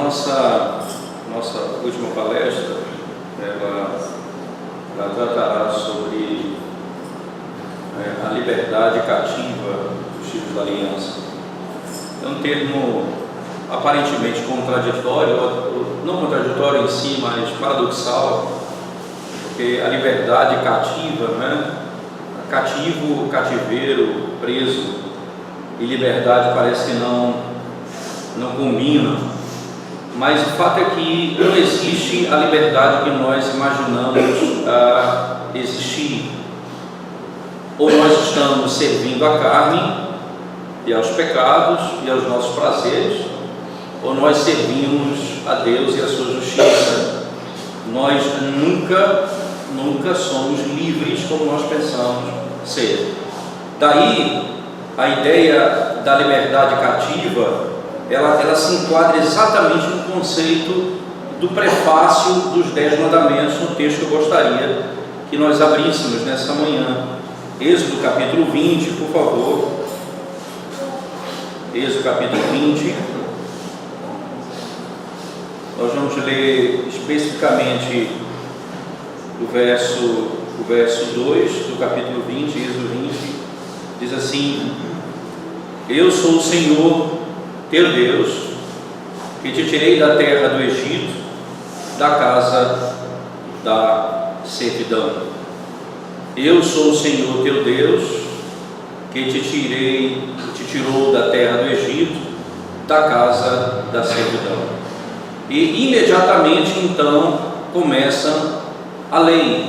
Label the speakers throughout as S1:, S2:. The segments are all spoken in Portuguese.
S1: nossa última palestra, ela tratará sobre a liberdade cativa dos filhos da aliança. É um termo aparentemente contraditório, não contraditório em si, mas paradoxal, porque a liberdade cativa, cativo, cativeiro, preso, e liberdade parece que não combinam, mas o fato é que não existe a liberdade que nós imaginamos existir. Ou nós estamos servindo à carne e aos pecados e aos nossos prazeres, ou nós servimos a Deus e a sua justiça. Nós nunca somos livres como nós pensamos ser. Daí a ideia da liberdade cativa, ela se enquadra exatamente no conceito do prefácio dos 10 mandamentos, no texto que eu gostaria que nós abríssemos nessa manhã. Êxodo capítulo 20, por favor. Êxodo capítulo 20. Nós vamos ler especificamente o verso 2 do capítulo 20, Êxodo 20. Diz assim: Eu sou o Senhor teu Deus, que te tirei da terra do Egito, da casa da servidão. Eu sou o Senhor teu Deus, que te tirou da terra do Egito, da casa da servidão. E imediatamente então começa a lei: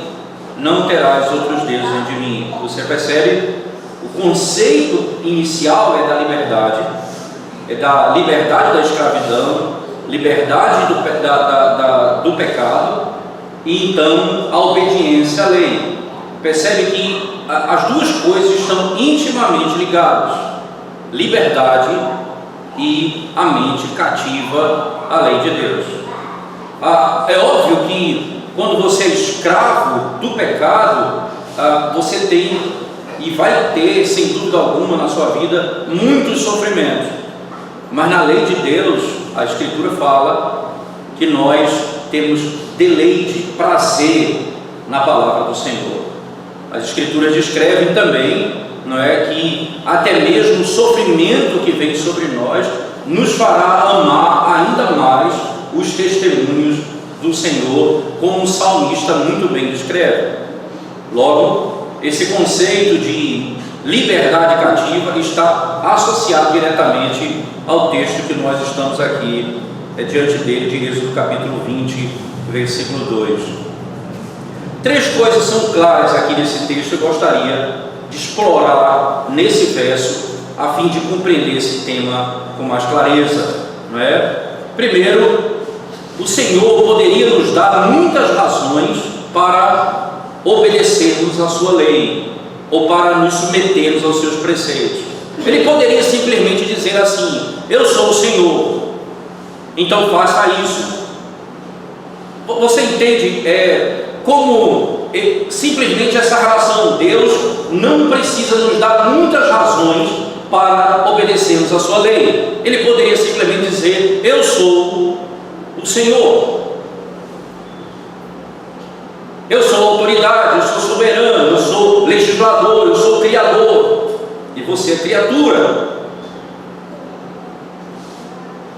S1: não terás outros deuses diante de mim. Você percebe? O conceito inicial é da liberdade da escravidão, liberdade do pecado, e então a obediência à lei. Percebe que as duas coisas estão intimamente ligadas: liberdade e a mente cativa à lei de Deus. É óbvio que quando você é escravo do pecado, você tem e vai ter, sem dúvida alguma, na sua vida muitos sofrimentos. Mas na lei de Deus, a Escritura fala que nós temos deleite, prazer na palavra do Senhor. As Escrituras descrevem também, que até mesmo o sofrimento que vem sobre nós nos fará amar ainda mais os testemunhos do Senhor, como o salmista muito bem descreve. Logo, esse conceito de liberdade cativa está associado diretamente ao texto que nós estamos aqui diante dele, de Êxodo capítulo 20, versículo 2. 3 coisas são claras aqui nesse texto. Eu gostaria de explorar nesse verso, a fim de compreender esse tema com mais clareza, Primeiro, o Senhor poderia nos dar muitas razões para obedecermos a sua lei, ou para nos submetermos aos seus preceitos. Ele poderia simplesmente dizer assim: eu sou o Senhor, então faça isso. Você entende como simplesmente essa relação? Deus não precisa nos dar muitas razões para obedecermos a sua lei. Ele poderia simplesmente dizer: eu sou o Senhor, eu sou autoridade, eu sou soberano, eu sou legislador, eu sou criador, e você é criatura.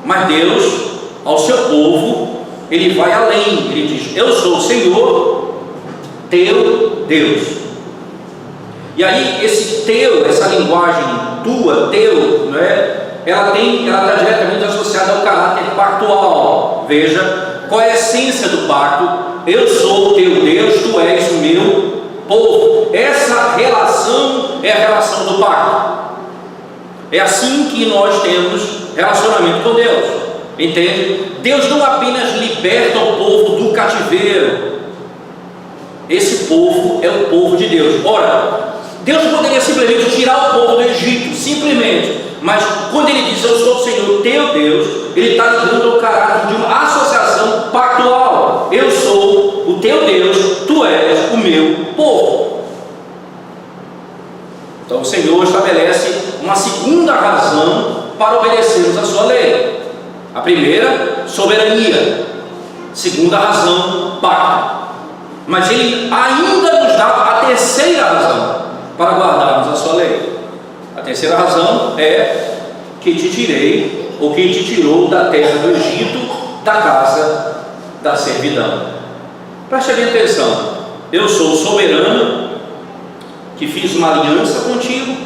S1: Mas Deus, ao seu povo, Ele vai além. Ele diz: eu sou o Senhor teu Deus. E aí esse teu, essa linguagem tua, teu, ela está diretamente associada ao caráter pactual. Veja qual é a essência do pacto: eu sou o teu Deus, tu és o meu povo. Essa relação é a relação do pacto. É assim que nós temos relacionamento com Deus, entende? Deus não apenas liberta o povo do cativeiro. Esse povo é o povo de Deus. Ora, Deus poderia simplesmente tirar o povo do Egito, simplesmente. Mas quando Ele diz: eu sou o Senhor teu Deus, Ele está ligando ao caráter de uma associação pactual. Eu sou o teu Deus, tu és o meu povo. Então o Senhor estabelece uma segunda razão para obedecermos a sua lei. A primeira, soberania. Segunda razão, pacto. Mas ele ainda nos dá a terceira razão para guardarmos a sua lei. A terceira razão é que te tirei, ou que te tirou da terra do Egito, da casa da servidão. Preste bem atenção. Eu sou soberano, que fiz uma aliança contigo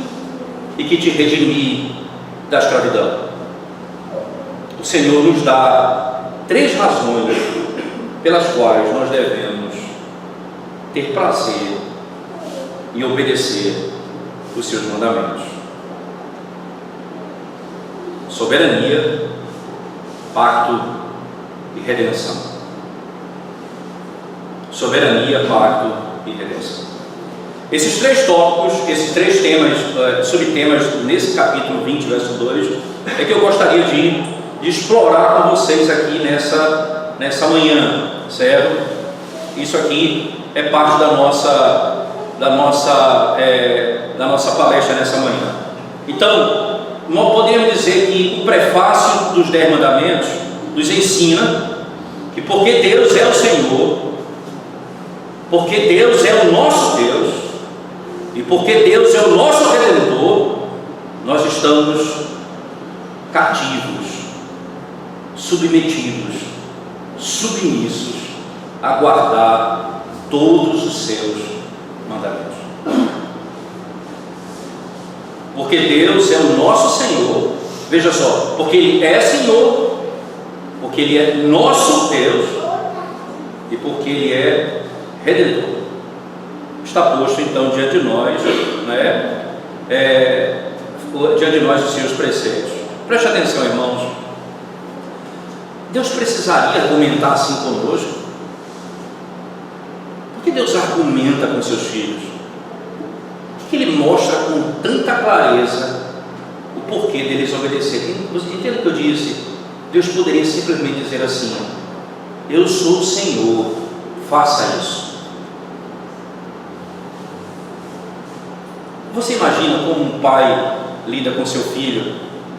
S1: e que te redimi da escravidão. O Senhor nos dá 3 razões pelas quais nós devemos ter prazer em obedecer os seus mandamentos: soberania, pacto e redenção. Soberania, pacto e redenção. Esses 3 tópicos, esses 3 temas, subtemas nesse capítulo 20, verso 2, é que eu gostaria de explorar com vocês aqui nessa manhã, certo? Isso aqui é parte da nossa palestra nessa manhã. Então, nós podemos dizer que o prefácio dos 10 mandamentos nos ensina que porque Deus é o Senhor, porque Deus é o nosso Deus e porque Deus é o nosso Redentor, nós estamos cativos, submetidos, submissos a guardar todos os seus mandamentos. Porque Deus é o nosso Senhor, veja só, porque Ele é Senhor, porque Ele é nosso Deus e porque Ele é Redentor. Está posto então diante de nós, diante de nós os seus preceitos. Preste atenção, irmãos. Deus precisaria argumentar assim conosco? Por que Deus argumenta com seus filhos? Por que Ele mostra com tanta clareza o porquê deles obedecerem? Entenda o que eu disse. Deus poderia simplesmente dizer assim: eu sou o Senhor, faça isso. Você imagina como um pai lida com seu filho?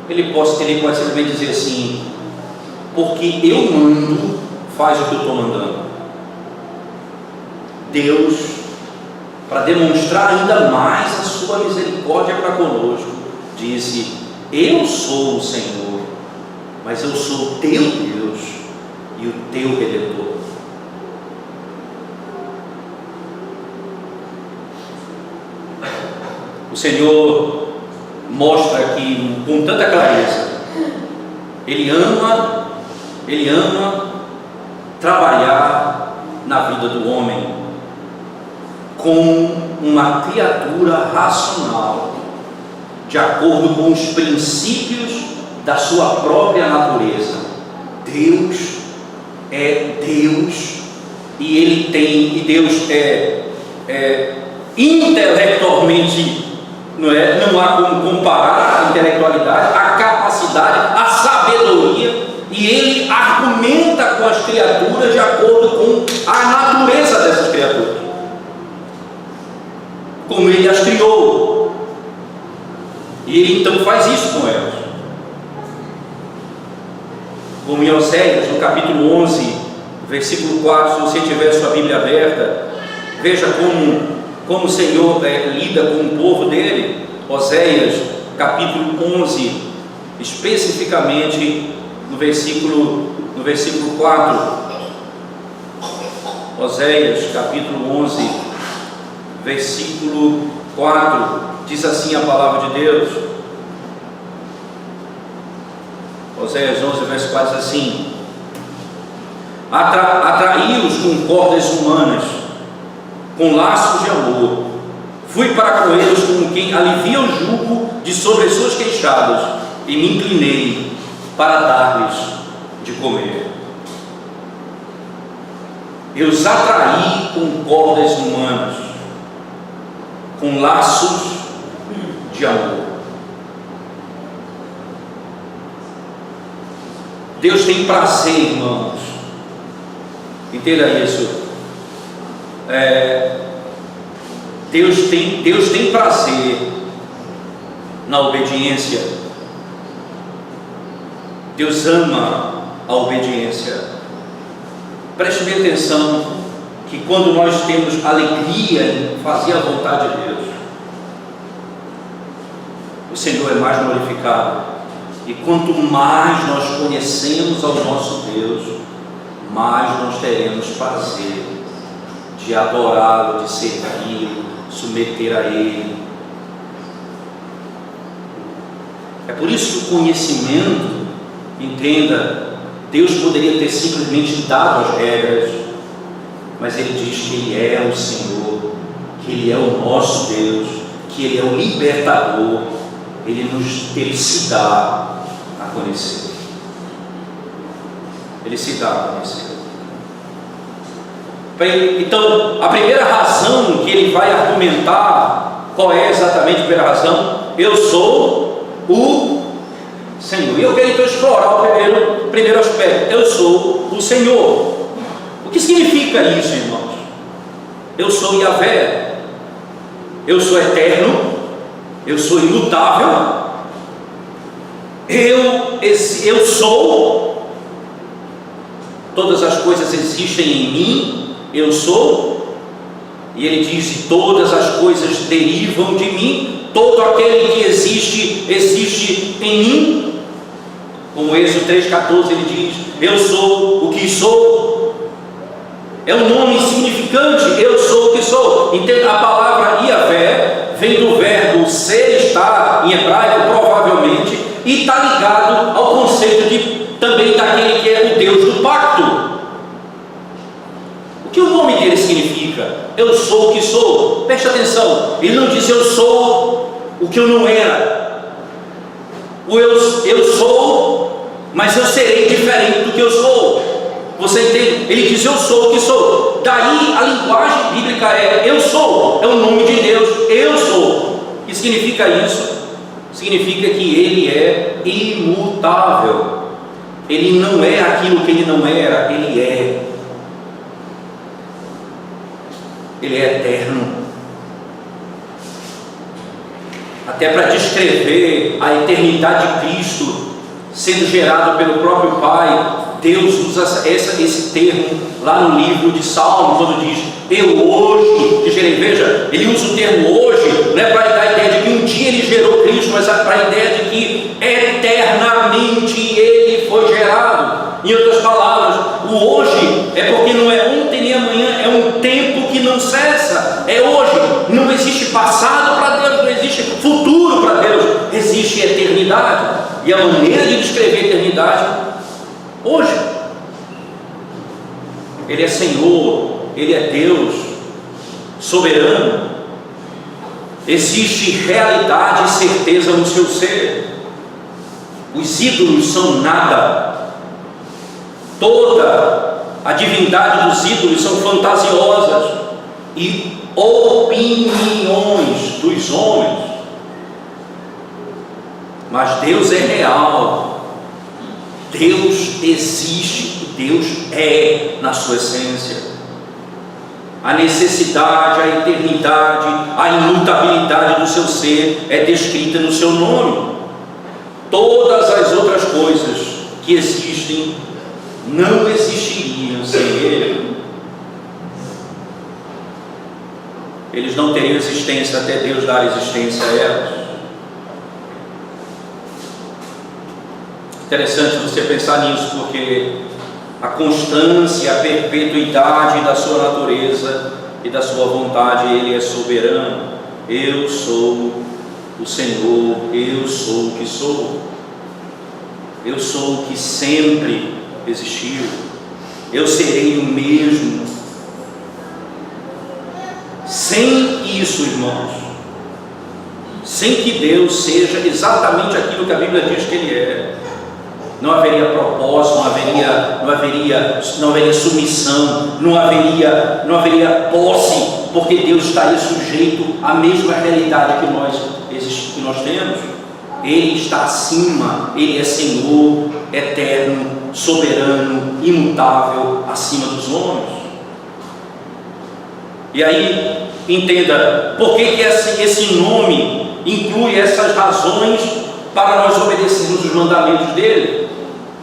S1: Ele pode simplesmente dizer assim: porque eu mando, faz o que eu estou mandando. Deus, para demonstrar ainda mais a sua misericórdia para conosco, disse: eu sou o Senhor, mas eu sou o teu Deus e o teu Redentor. O Senhor mostra aqui com tanta clareza, Ele ama trabalhar na vida do homem como uma criatura racional, de acordo com os princípios da sua própria natureza. Deus é Deus e Deus é intelectualmente, não há como comparar a intelectualidade, a capacidade, a sabedoria, e Ele argumenta com as criaturas de acordo com a natureza dessas criaturas, como Ele as criou, e Ele então faz isso com elas. Como em Oséias, no capítulo 11, versículo 4, se você tiver sua Bíblia aberta, veja como o Senhor lida com o povo dele. Oséias, capítulo 11, especificamente no versículo 4. Oséias, capítulo 11, versículo 4, diz assim a palavra de Deus. Oséias 11, verso 4 diz assim: atraí-os com cordas humanas, com laços de amor, fui para com eles como quem alivia o jugo de sobre as suas queixadas, e me inclinei para dar-lhes de comer. Eu os atraí com cordas humanas, com laços de amor. Deus tem prazer, irmãos, entenda isso. Deus tem prazer na obediência Deus ama a obediência. Preste bem atenção que quando nós temos alegria em fazer a vontade de Deus, o Senhor é mais glorificado. E quanto mais nós conhecemos ao nosso Deus, mais nós teremos prazer de adorá-lo, de servi-lo, submeter a Ele. É por isso que o conhecimento, entenda, Deus poderia ter simplesmente dado as regras, mas Ele diz que Ele é o Senhor, que Ele é o nosso Deus, que Ele é o libertador. Ele se dá a conhecer. Ele se dá a conhecer. Então, a primeira razão que ele vai argumentar, qual é exatamente a primeira razão? Eu sou o Senhor. E eu quero então explorar o primeiro aspecto. Eu sou o Senhor. O que significa isso, irmãos? Eu sou Yahvé. Eu sou eterno. Eu sou imutável. Eu sou. Todas as coisas existem em mim. Eu sou. E ele diz: todas as coisas derivam de mim. Todo aquele que existe em mim. Como Êxodo 3,14 ele diz: eu sou o que sou. É um nome significante. Eu sou o que sou. Entenda, a palavra Yahvé vem do verbo ser, estar, em hebraico provavelmente, e está ligado ao conceito também daquele que é o Deus do pacto. O que o nome dele significa? Eu sou o que sou. Preste atenção, ele não diz eu sou o que eu não era. Eu sou, mas eu serei diferente do que eu sou. Você entende? Ele diz eu sou o que sou. Daí a linguagem bíblica é eu sou, é o nome de Deus, eu sou. O que significa isso? Significa que ele é imutável. Ele não é aquilo que ele não era, ele é. Ele é eterno. Até para descrever a eternidade de Cristo sendo gerado pelo próprio Pai, Deus usa esse termo lá no livro de Salmo, quando diz eu hoje te gerei. Veja, ele usa o termo hoje, não é para dar a ideia de que um dia ele gerou Cristo, mas para a ideia de que eternamente ele foi gerado. Em outras palavras, o hoje é porque não é ontem nem amanhã, é um tempo que não cessa, é hoje. Não existe passado para Deus, não existe futuro para Deus, existe eternidade. E a maneira de descrever a eternidade, hoje. Ele é Senhor, Ele é Deus, soberano. Existe realidade e certeza no seu ser. Os ídolos são nada. Toda a divindade dos ídolos são fantasiosas e opiniões dos homens. Mas Deus é real. Deus existe, Deus é na sua essência. A necessidade, a eternidade, a imutabilidade do seu ser é descrita no seu nome. Todas as outras coisas que existem não existiriam sem Ele. Eles não teriam existência até Deus dar existência a elas. Interessante você pensar nisso, porque a constância, a perpetuidade da sua natureza e da sua vontade, Ele é soberano. Eu sou o Senhor, eu sou o que sou. Eu sou o que sempre existiu. Eu serei o mesmo. Sem isso, irmãos, sem que Deus seja exatamente aquilo que a Bíblia diz que Ele é, não haveria propósito, não haveria submissão, não haveria posse, porque Deus estaria sujeito à mesma realidade que nós temos. Ele está acima, Ele é Senhor, eterno, soberano, imutável, acima dos homens. E aí, entenda, por que esse nome inclui essas razões para nós obedecermos os mandamentos dele?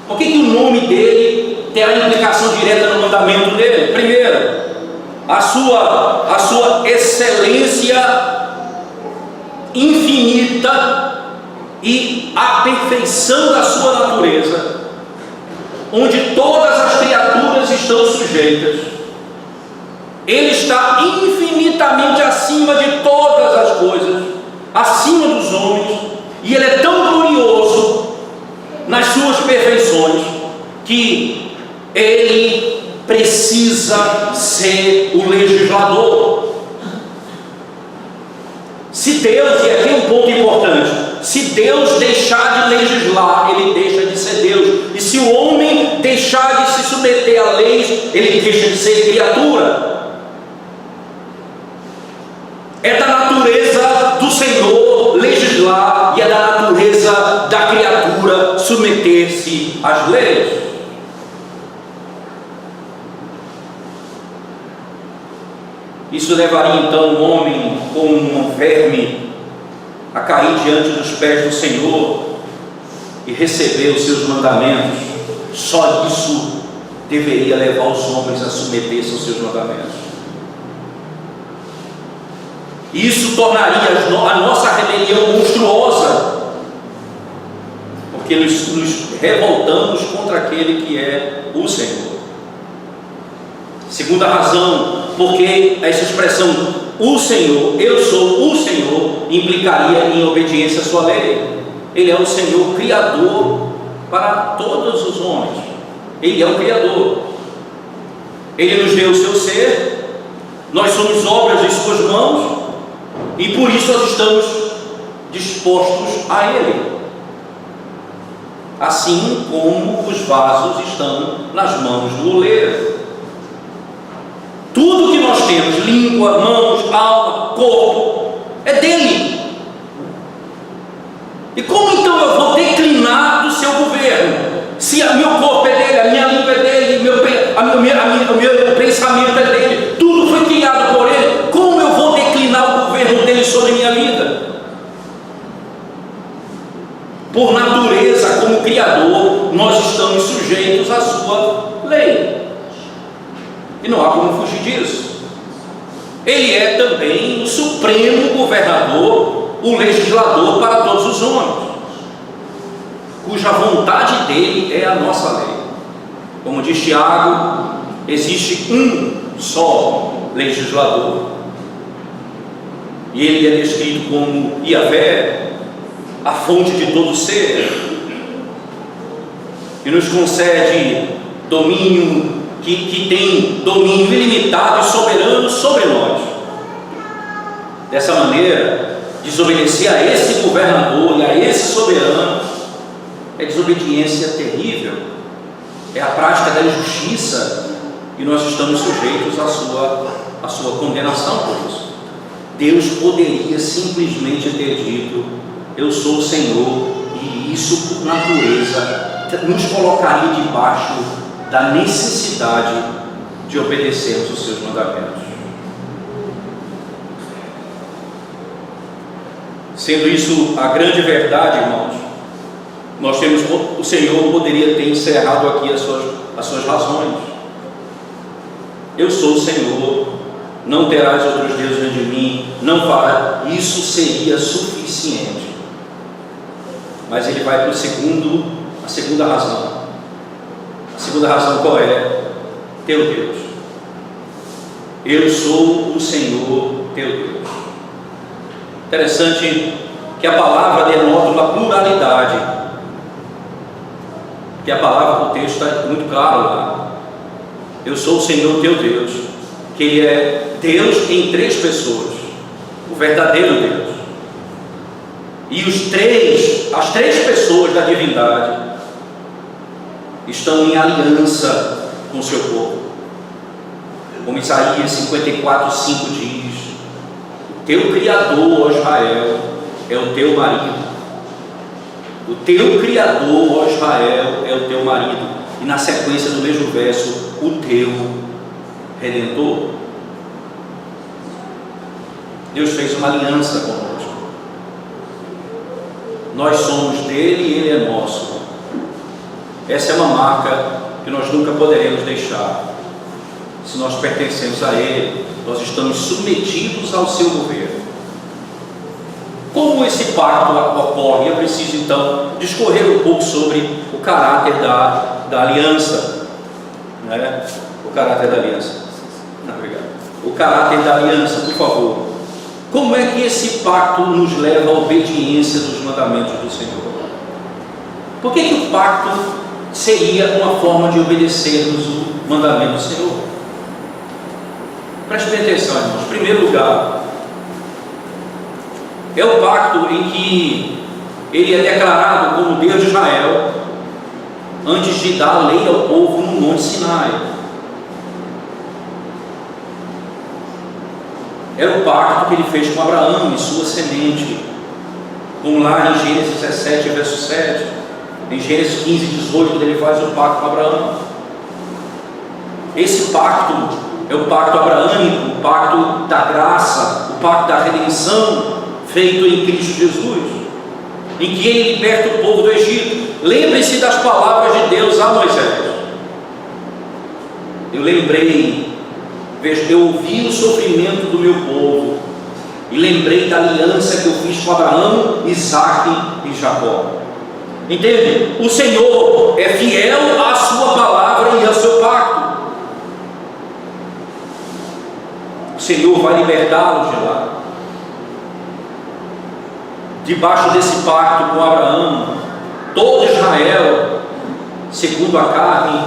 S1: Por que o nome dele tem a implicação direta no mandamento dele? Primeiro, a sua excelência infinita e a perfeição da sua natureza, onde todas as criaturas estão sujeitas. Ele está infinitamente acima de todas as coisas, acima dos homens, e ele é tão glorioso nas suas perfeições que ele precisa ser o legislador. Se Deus, e aqui é um ponto importante, se Deus deixar de legislar, ele deixa de ser Deus. E se o homem deixar de se submeter a leis, ele deixa de ser criatura. É da natureza do Senhor legislar, e é da natureza da criatura submeter-se às leis. Isso levaria então o homem como um verme a cair diante dos pés do Senhor e receber os seus mandamentos. Só isso deveria levar os homens a submeter-se aos seus mandamentos. Isso tornaria a nossa rebelião monstruosa, porque nos revoltamos contra aquele que é o Senhor. Segunda razão, porque essa expressão, o Senhor, eu sou o Senhor, implicaria em obediência à sua lei. Ele é o Senhor Criador para todos os homens. Ele é o Criador. Ele nos deu o seu ser, nós somos obras de suas mãos, e por isso nós estamos dispostos a Ele, assim como os vasos estão nas mãos do oleiro. Tudo que nós temos, língua, mãos, alma, corpo, é dele. E como então eu vou declinar do seu governo? Se o meu corpo é dele, a minha língua é dele, o meu pensamento é dele, tudo foi criado por ele, como eu vou declinar o governo dele sobre a minha vida? Por natureza, como Criador, nós estamos sujeitos à sua lei. E não há como fugir disso. Ele é também o supremo governador, o legislador para todos os homens, cuja vontade dele é a nossa lei. Como diz Tiago, existe um só legislador, e ele é descrito como Yahvé, a fonte de todo ser, e nos concede domínio, que tem domínio ilimitado e soberano sobre nós. Dessa maneira, desobedecer a esse governador e a esse soberano é desobediência terrível, é a prática da injustiça, e nós estamos sujeitos à sua condenação por isso. Deus poderia simplesmente ter dito: eu sou o Senhor, e isso por natureza nos colocaria debaixo da necessidade de obedecermos os seus mandamentos. Sendo isso a grande verdade, irmãos, nós temos, o Senhor poderia ter encerrado aqui as suas razões. Eu sou o Senhor, não terás outros deuses diante de mim, não fará. Isso seria suficiente. Mas ele vai para a segunda razão. A segunda razão qual é? Teu Deus. Eu sou o Senhor teu Deus. Interessante que a palavra denota uma pluralidade, que a palavra, o texto está muito claro lá. Eu sou o Senhor teu Deus, que Ele é Deus em três pessoas, o verdadeiro Deus. E as três pessoas da divindade estão em aliança com o seu povo. Como Isaías 54:5 diz: o teu Criador, ó Israel, é o teu marido. O teu Criador, ó Israel, é o teu marido. E na sequência do mesmo verso, o teu Redentor. Deus fez uma aliança conosco. Nós somos dele e ele é nosso. Essa é uma marca que nós nunca poderemos deixar. Se nós pertencemos a Ele, nós estamos submetidos ao seu governo. Como esse pacto ocorre? Eu preciso então discorrer um pouco sobre o caráter da aliança, né? O caráter da aliança. Não, obrigado. O caráter da aliança, por favor. Como é que esse pacto nos leva à obediência dos mandamentos do Senhor? Por que o pacto seria uma forma de obedecermos o mandamento do Senhor? Preste bem atenção, irmãos. Em primeiro lugar, é o pacto em que ele é declarado como Deus de Israel antes de dar a lei ao povo no Monte Sinai. Era o pacto que ele fez com Abraão e sua semente, como lá em Gênesis 17, verso 7, em Gênesis 15, 18, quando ele faz o pacto com Abraão. Esse pacto é o pacto abraâmico, o pacto da graça, o pacto da redenção, feito em Cristo Jesus, em que ele liberta o povo do Egito. Lembre-se das palavras de Deus a Moisés. Eu lembrei, veja, eu ouvi o sofrimento do meu povo e lembrei da aliança que eu fiz com Abraão, Isaque e Jacó. Entende? O Senhor é fiel à sua palavra e ao seu pacto. O Senhor vai libertá-los de lá. Debaixo desse pacto com Abraão, todo Israel, segundo a carne,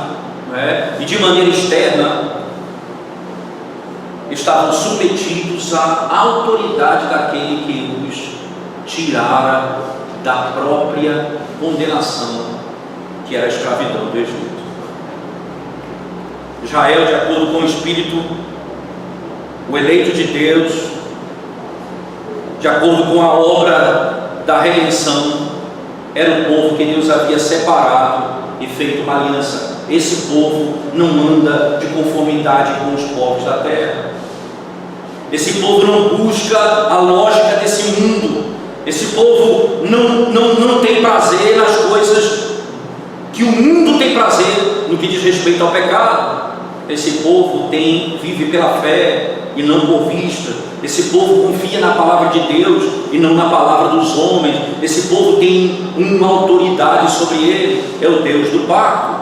S1: e de maneira externa, estavam submetidos à autoridade daquele que os tirara da própria condenação, que era a escravidão do Egito. Israel, de acordo com o Espírito, o eleito de Deus, de acordo com a obra da redenção, era o povo que Deus havia separado e feito uma aliança. Esse povo não anda de conformidade com os povos da terra. Esse povo não busca a lógica desse mundo. Esse povo não tem prazer nas coisas que o mundo tem prazer no que diz respeito ao pecado. Esse povo vive pela fé e não por vista. Esse povo confia na palavra de Deus e não na palavra dos homens. Esse povo tem uma autoridade sobre ele, é o Deus do pacto.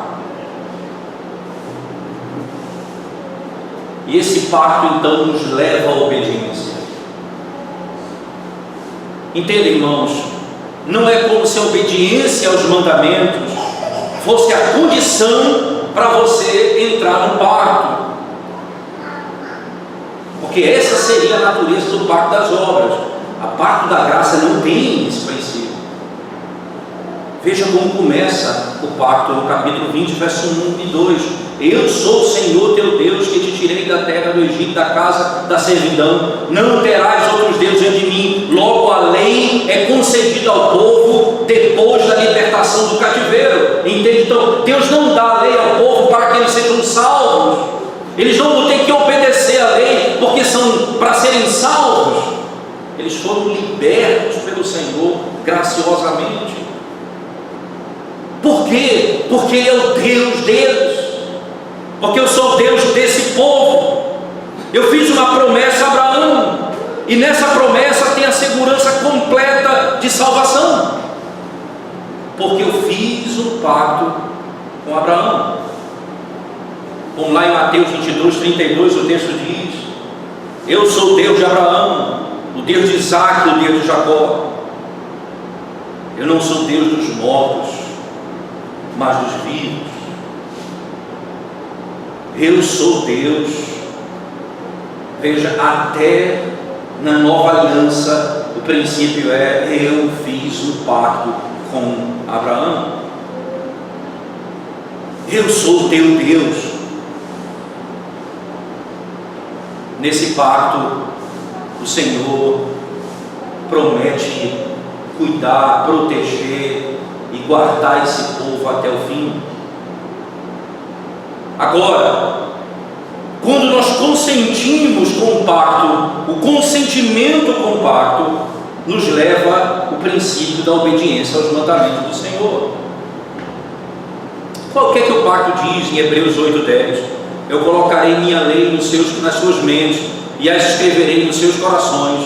S1: E esse pacto então nos leva à obediência. Entenda, irmãos, não é como se a obediência aos mandamentos fosse a condição para você entrar no pacto, porque essa seria a natureza do pacto das obras. A pacto da graça não tem esse princípio. Veja como começa o pacto no capítulo 20, verso 1 e 2. Eu sou o Senhor teu Deus, que te tirei da terra do Egito, da casa da servidão. Não terás outros deuses diante de mim. Logo a lei é concedida ao povo depois da libertação do cativeiro. Entende? Então Deus não dá a lei ao povo para que eles sejam salvos. Eles não vão ter que obedecer a lei porque são para serem salvos. Eles foram libertos pelo Senhor graciosamente. Por quê? Porque Ele é o Deus deles. Porque eu sou o Deus desse povo. Eu fiz uma promessa a Abraão, e nessa promessa tem a segurança completa de salvação, porque eu fiz um pacto com Abraão. Como lá em Mateus 22, 32 o texto diz: eu sou o Deus de Abraão, o Deus de Isaque, o Deus de Jacó. Eu não sou o Deus dos mortos, mas dos vivos. Eu sou Deus. Veja, até na nova aliança o princípio é: eu fiz um pacto com Abraão. Eu sou o teu Deus. Nesse pacto o Senhor promete cuidar, proteger e guardar esse povo até o fim. Agora, quando nós consentimos com o pacto, o consentimento com o pacto nos leva ao princípio da obediência aos mandamentos do Senhor. O que é que o pacto diz em Hebreus 8:10? Eu colocarei minha lei nas suas mentes e as escreverei nos seus corações,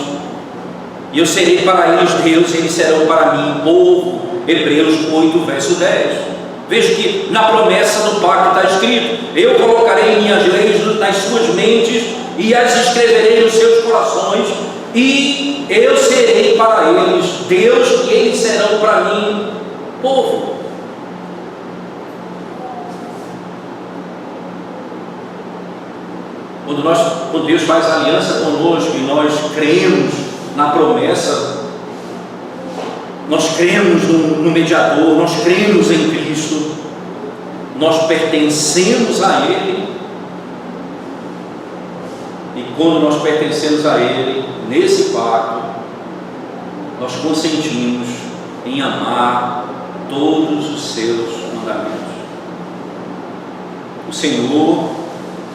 S1: e eu serei para eles Deus, e eles serão para mim povo. Hebreus 8, verso 10. Veja que na promessa do pacto está escrito: eu colocarei minhas leis nas suas mentes e as escreverei nos seus corações, e eu serei para eles Deus, e eles serão para mim povo. Quando Deus faz aliança conosco e nós cremos na promessa, nós cremos no mediador, nós cremos em Cristo, nós pertencemos a Ele, e quando nós pertencemos a Ele, nesse pacto, nós consentimos em amar todos os seus mandamentos. O Senhor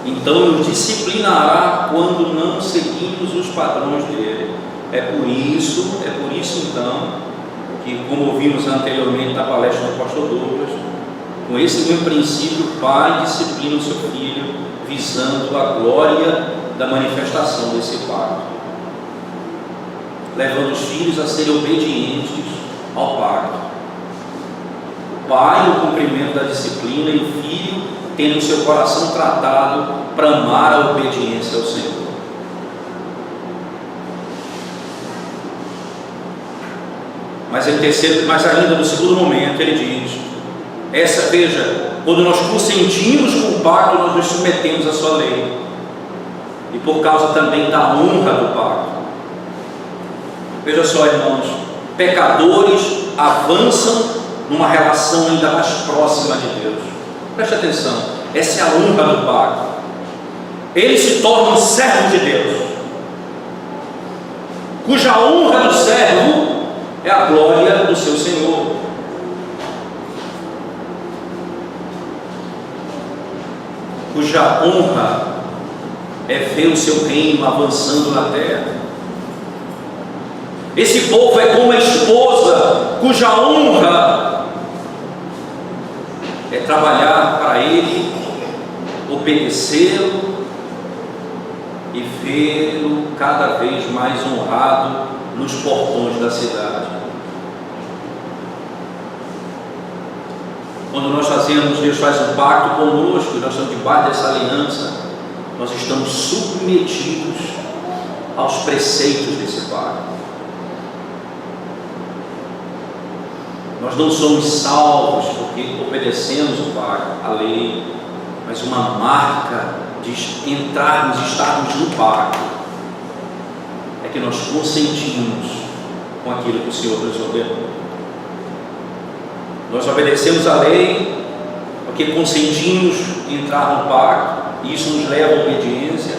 S1: então nos disciplinará quando não seguimos os padrões dele. É por isso então, que, como ouvimos anteriormente na palestra do pastor Douglas, com esse mesmo princípio, o pai disciplina o seu filho, visando a glória da manifestação desse pacto, levando os filhos a serem obedientes ao pacto. O pai no cumprimento da disciplina e o filho tendo o seu coração tratado para amar a obediência ao Senhor. Mas ainda no segundo momento ele diz: veja, quando nós consentimos com o pacto, nós nos submetemos à sua lei, e por causa também da honra do pacto. Veja só, irmãos, pecadores avançam numa relação ainda mais próxima de Deus. Preste atenção, essa é a honra do pacto. Eles se tornam servos de Deus, cuja honra do servo é a glória do seu Senhor. Cuja honra é ver o seu reino avançando na terra. Esse povo é como a esposa, cuja honra é trabalhar para ele, obedecê-lo e vê-lo cada vez mais honrado nos portões da cidade. Quando nós Deus faz um pacto conosco, nós estamos debaixo dessa aliança, nós estamos submetidos aos preceitos desse pacto. Nós não somos salvos porque obedecemos o pacto, a lei, mas uma marca de estarmos no pacto é que nós consentimos com aquilo que o Senhor nos ordenou. Nós obedecemos a lei porque consentimos em entrar no pacto, e isso nos leva à obediência.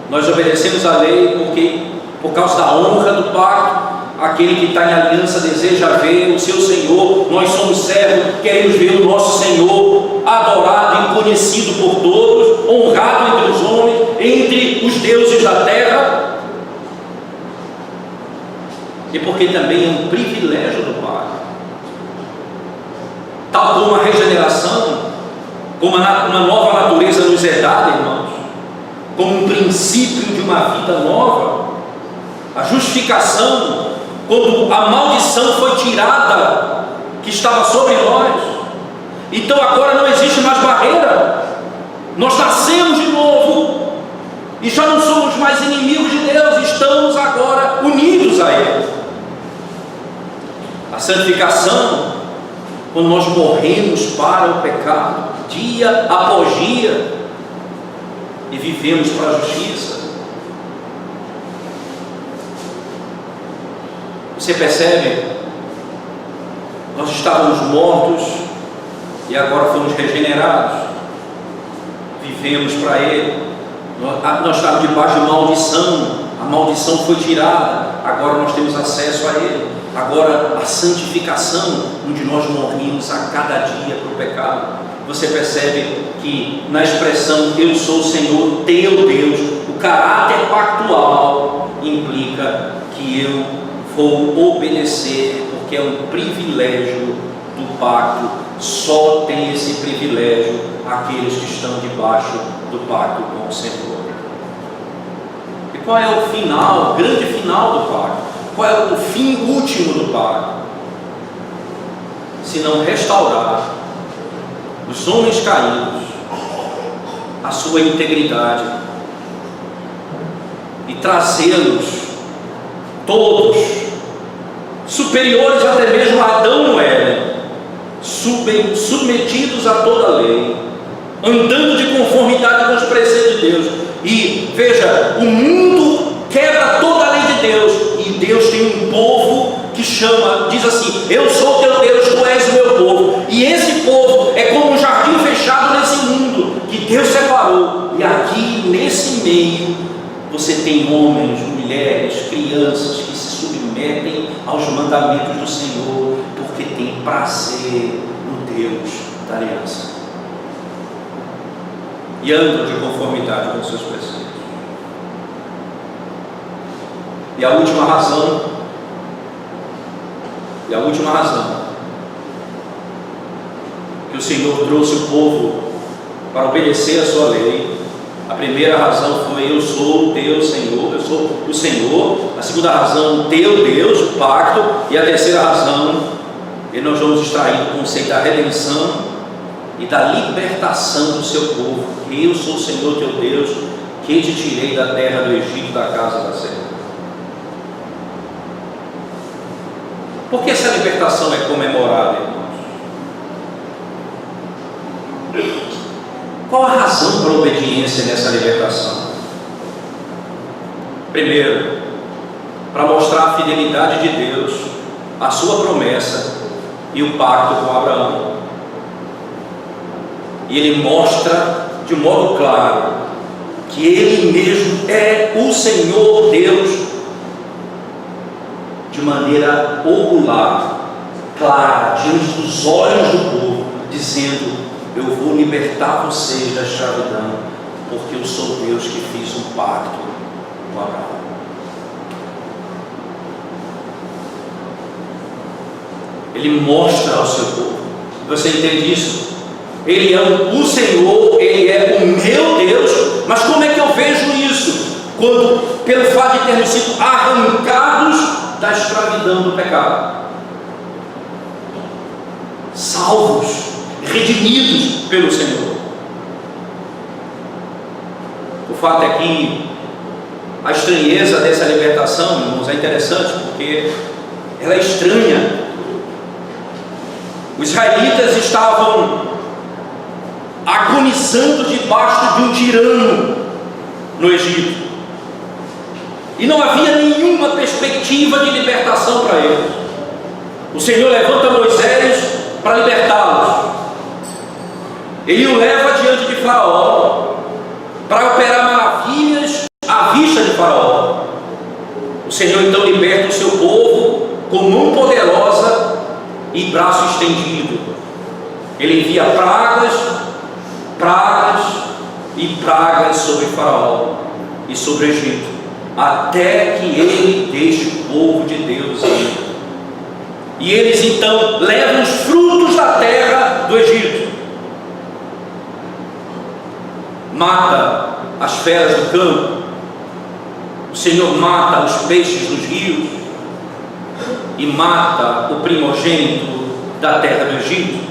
S1: Nós obedecemos a lei porque, por causa da honra do pacto, aquele que está em aliança deseja ver o seu Senhor. Nós somos servos, queremos ver o nosso Senhor adorado e conhecido por todos, honrado entre os homens, entre os deuses da terra, e porque também é um privilégio do pacto. Tal como a regeneração, como uma nova natureza nos é dada, irmãos, como um princípio de uma vida nova, a justificação, quando a maldição foi tirada que estava sobre nós, então agora não existe mais barreira, nós nascemos de novo e já não somos mais inimigos de Deus, estamos agora unidos a Ele. A santificação, quando nós morremos para o pecado, dia após dia, e vivemos para a justiça. Você percebe? Nós estávamos mortos e agora fomos regenerados, vivemos para Ele. Nós estávamos debaixo de maldição, a maldição foi tirada, agora nós temos acesso a Ele. Agora a santificação, onde nós morrimos a cada dia para o pecado. Você percebe que na expressão eu sou o Senhor teu Deus, o caráter pactual implica que eu vou obedecer, porque é um privilégio do pacto Só tem esse privilégio aqueles que estão debaixo do pacto com o Senhor. E qual é o final, o grande final do pacto? Qual é o fim último do pacto? Se não restaurar os homens caídos a sua integridade e trazê-los todos superiores até mesmo a Adão no Éden, submetidos a toda a lei, andando de conformidade com os preceitos de Deus. E veja, o mundo quebra toda a lei de Deus, e Deus tem um povo que chama, diz assim: eu sou teu Deus, tu és o meu povo. E esse povo é como um jardim fechado nesse mundo que Deus separou, e aqui nesse meio você tem homens, mulheres, crianças que se submetem aos mandamentos do Senhor, porque tem prazer no Deus da aliança e andam de conformidade com os seus preceitos. E a última razão que o Senhor trouxe o povo para obedecer a sua lei, a primeira razão foi: eu sou o teu Senhor, eu sou o Senhor. A segunda razão, teu Deus, o pacto. E a terceira razão, e nós vamos extrair o conceito da redenção e da libertação do seu povo. Eu sou o Senhor teu Deus, que te tirei da terra do Egito, da casa da servidão. Por que essa libertação é comemorada, irmãos? Qual a razão para a obediência nessa libertação? Primeiro, para mostrar a fidelidade de Deus, a sua promessa e o pacto com Abraão. E ele mostra de modo claro que ele mesmo é o Senhor Deus, de maneira ocular, clara, diante dos olhos do povo, dizendo: eu vou libertar vocês da escravidão, porque eu sou Deus que fiz um pacto com Abraão. Ele mostra ao seu povo. Você entende isso? Ele é o Senhor, ele é o meu Deus. Mas como é que eu vejo isso? Quando, pelo fato de termos sido arrancados da escravidão do pecado, salvos, redimidos pelo Senhor. O fato é que a estranheza dessa libertação, irmãos, é interessante, porque ela é estranha. Os israelitas estavam agonizando debaixo de um tirano no Egito, e não havia nenhuma perspectiva de libertação para eles. O Senhor levanta Moisés para libertá-los. Ele o leva diante de Faraó para operar maravilhas à vista de Faraó. O Senhor então liberta o seu povo com mão poderosa e braço estendido. Ele envia pragas e pragas sobre Faraó e sobre o Egito, até que ele deixe o povo de Deus ir. E eles então levam os frutos da terra do Egito. Mata as feras do campo. O Senhor mata os peixes dos rios e mata o primogênito da terra do Egito.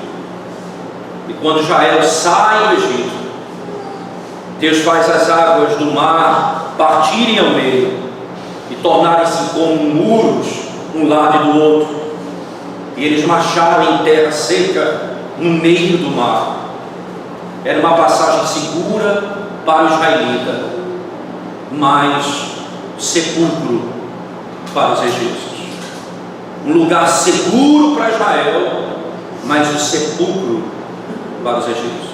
S1: E quando Israel sai do Egito, Deus faz as águas do mar partirem ao meio e tornarem-se como muros um lado e do outro, e eles marcharam em terra seca no meio do mar. Era uma passagem segura para o israelita, mas sepulcro para os egípcios. Um lugar seguro para Israel, mas o sepulcro para os egípcios.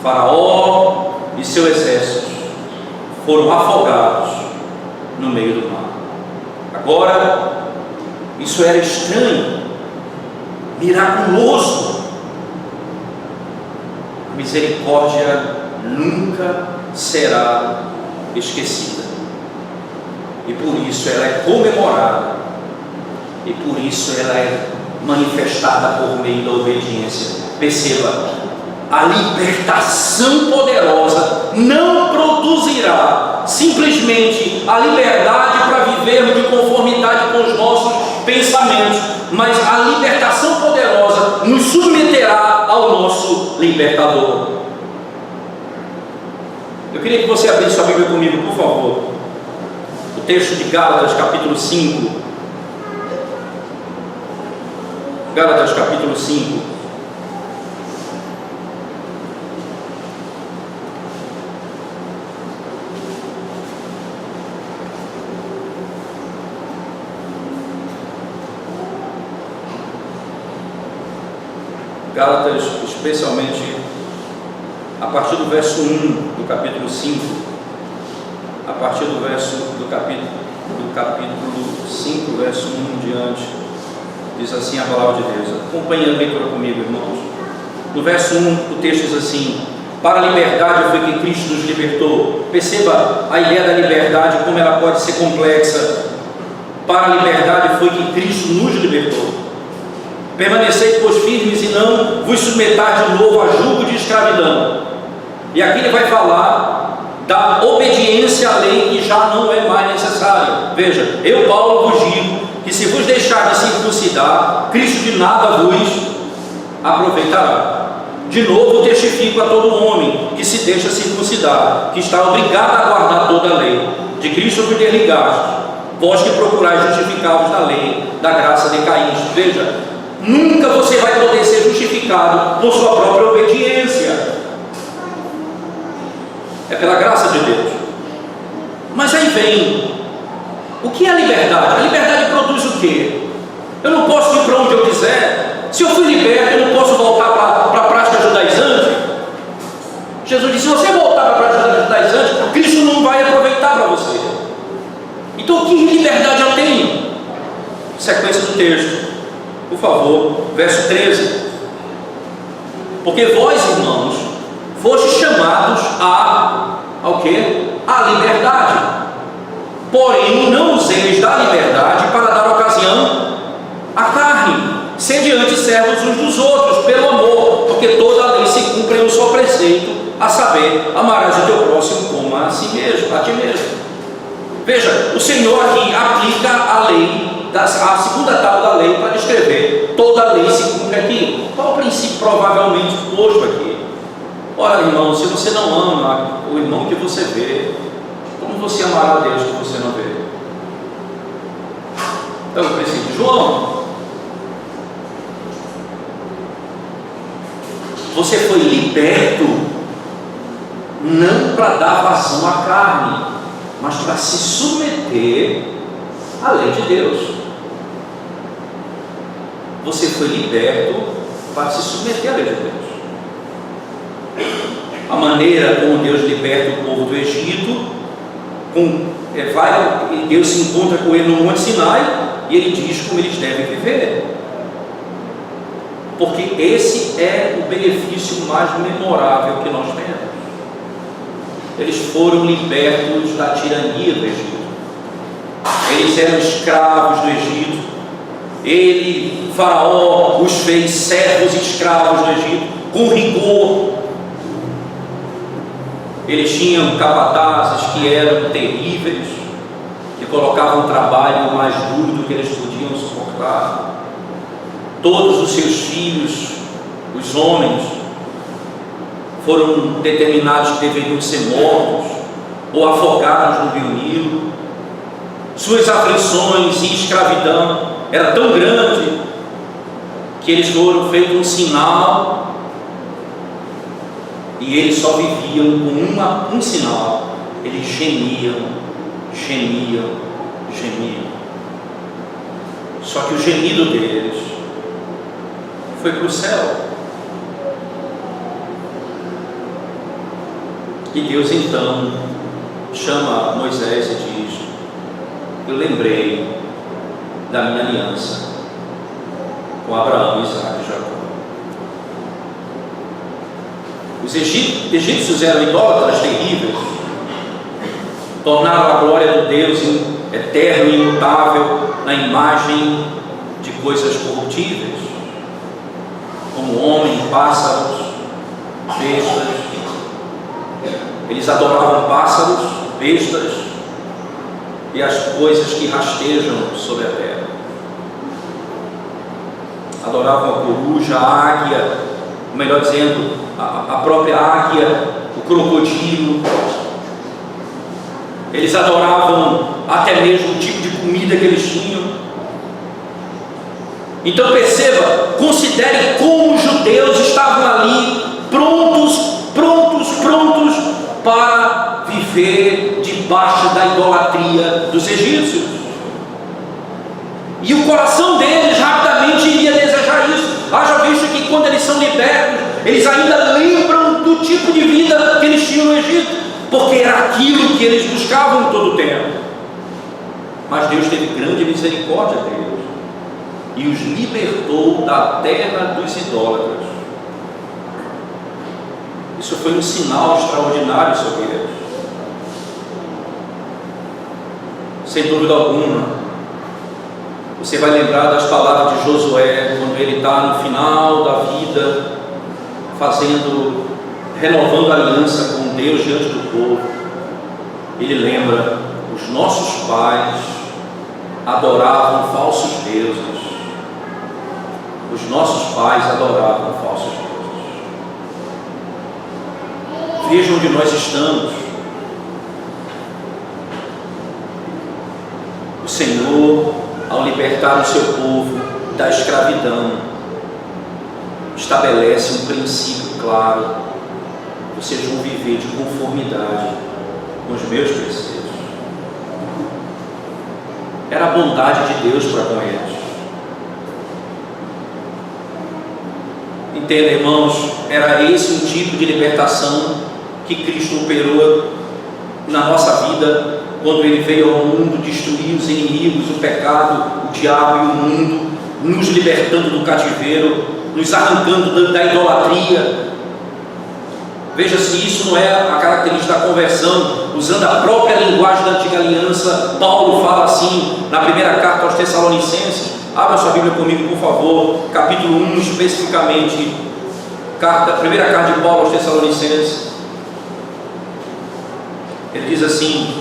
S1: Faraó e seu exército foram afogados no meio do mar. Agora, isso era estranho, miraculoso. A misericórdia nunca será esquecida, e por isso ela é comemorada, e por isso ela é manifestada por meio da obediência. Perceba, a libertação poderosa não produzirá simplesmente a liberdade para vivermos de conformidade com os nossos pensamentos, mas a libertação poderosa nos submeterá ao nosso libertador. Eu queria que você abrisse sua Bíblia comigo, por favor. O texto de Gálatas, capítulo 5. Gálatas, capítulo 5. Gálatas, especialmente a partir do verso 1 do capítulo 5, a partir do capítulo 5, verso 1 em diante, diz assim a palavra de Deus. Acompanhe a leitura comigo, irmãos. No verso 1, o texto diz assim: para a liberdade foi que Cristo nos libertou. Perceba a ideia da liberdade, como ela pode ser complexa. Para a liberdade foi que Cristo nos libertou. Permanecei, pois, firmes e não vos submetar de novo a jugo de escravidão. E aqui ele vai falar da obediência à lei que já não é mais necessária. Veja, eu, Paulo, vos digo que se vos deixar de circuncidar, Cristo de nada vos aproveitará. De novo testifico a todo homem que se deixa circuncidar, que está obrigado a guardar toda a lei. De Cristo vos desligastes, vós que procurais justificar-vos na lei, da graça decaíste. Veja, nunca você vai poder ser justificado por sua própria obediência. É pela graça de Deus. Mas aí vem, o que é a liberdade? A liberdade produz o quê? Eu não posso ir para onde eu quiser. Se eu fui liberto, eu não posso voltar para a prática judaizante. Jesus disse: se você voltar para a prática judaizante, Cristo não vai aproveitar para você. Então, que liberdade eu tenho? Sequência do texto, por favor, verso 13. Porque vós, irmãos, fostes chamados ao quê? À liberdade. Porém, não useis da liberdade para dar ocasião à carne. Sede antes servos uns dos outros, pelo amor, porque toda a lei se cumpre em um só preceito, a saber, amarás o teu próximo como a si mesmo, a ti mesmo. Veja, o Senhor aqui aplica a lei, a segunda tábua da lei, para descrever toda a lei se cumpre aqui. Qual o princípio provavelmente posto aqui? Ora, irmão, se você não ama o irmão que você vê, como você amará a Deus que você não vê? Então, o princípio, João, você foi liberto não para dar vazão à carne, mas para se submeter à lei de Deus. Você foi liberto para se submeter à lei de Deus. A maneira como Deus liberta o povo do Egito, Deus se encontra com ele no Monte Sinai e ele diz como eles devem viver. Porque esse é o benefício mais memorável que nós temos. Eles foram libertos da tirania do Egito. Eles eram escravos do Egito. Faraó, os fez servos escravos do Egito, com rigor. Eles tinham capatazes que eram terríveis, que colocavam trabalho mais duro do que eles podiam suportar. Todos os seus filhos, os homens, foram determinados que deveriam ser mortos ou afogados no rio Nilo. Suas aflições e escravidão era tão grande que eles foram feitos um sinal e eles só viviam com um sinal. Eles gemiam. Só que o gemido deles foi para o céu. E Deus então chama Moisés e diz: eu lembrei da minha aliança com Abraão, Isaac e Jacó. Os egípcios eram idólatras terríveis, tornaram a glória do Deus eterno e imutável na imagem de coisas corruptíveis, como homens, pássaros, bestas. Eles adoravam pássaros, bestas e as coisas que rastejam sobre a terra. Adoravam a coruja, a águia, melhor dizendo, a própria águia, o crocodilo. Eles adoravam até mesmo o tipo de comida que eles tinham. Então perceba, considere como os judeus estavam ali prontos para viver debaixo da idolatria dos egípcios. E o coração deles rapidamente iria desejar isso. Haja visto que quando eles são libertos, eles ainda lembram do tipo de vida que eles tinham no Egito, porque era aquilo que eles buscavam todo o tempo. Mas Deus teve grande misericórdia deles e os libertou da terra dos idólatras. Isso foi um sinal extraordinário sobre eles. Sem dúvida alguma, você vai lembrar das palavras de Josué, quando ele está no final da vida, renovando a aliança com Deus diante do povo. Ele lembra: os nossos pais adoravam falsos deuses. Os nossos pais adoravam falsos deuses. Vejam onde nós estamos. O Senhor, ao libertar o seu povo da escravidão, estabelece um princípio claro: vocês vão viver de conformidade com os meus preceitos. Era a bondade de Deus para com eles. Entenda, irmãos, era esse o tipo de libertação que Cristo operou na nossa vida, quando Ele veio ao mundo destruir os inimigos, o pecado, o diabo e o mundo, nos libertando do cativeiro, nos arrancando da idolatria. Veja se isso não é a característica da conversão. Usando a própria linguagem da antiga aliança, Paulo fala assim na primeira carta aos Tessalonicenses. Abra sua Bíblia comigo, por favor, capítulo 1 especificamente, primeira carta de Paulo aos Tessalonicenses. Ele diz assim: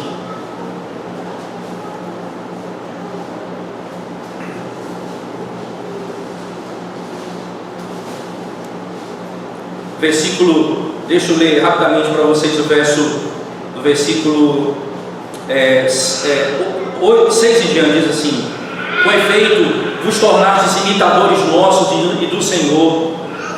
S1: versículo, deixa eu ler rapidamente para vocês o versículo 6 em diante, diz assim: com efeito, vos tornastes imitadores nossos e do Senhor,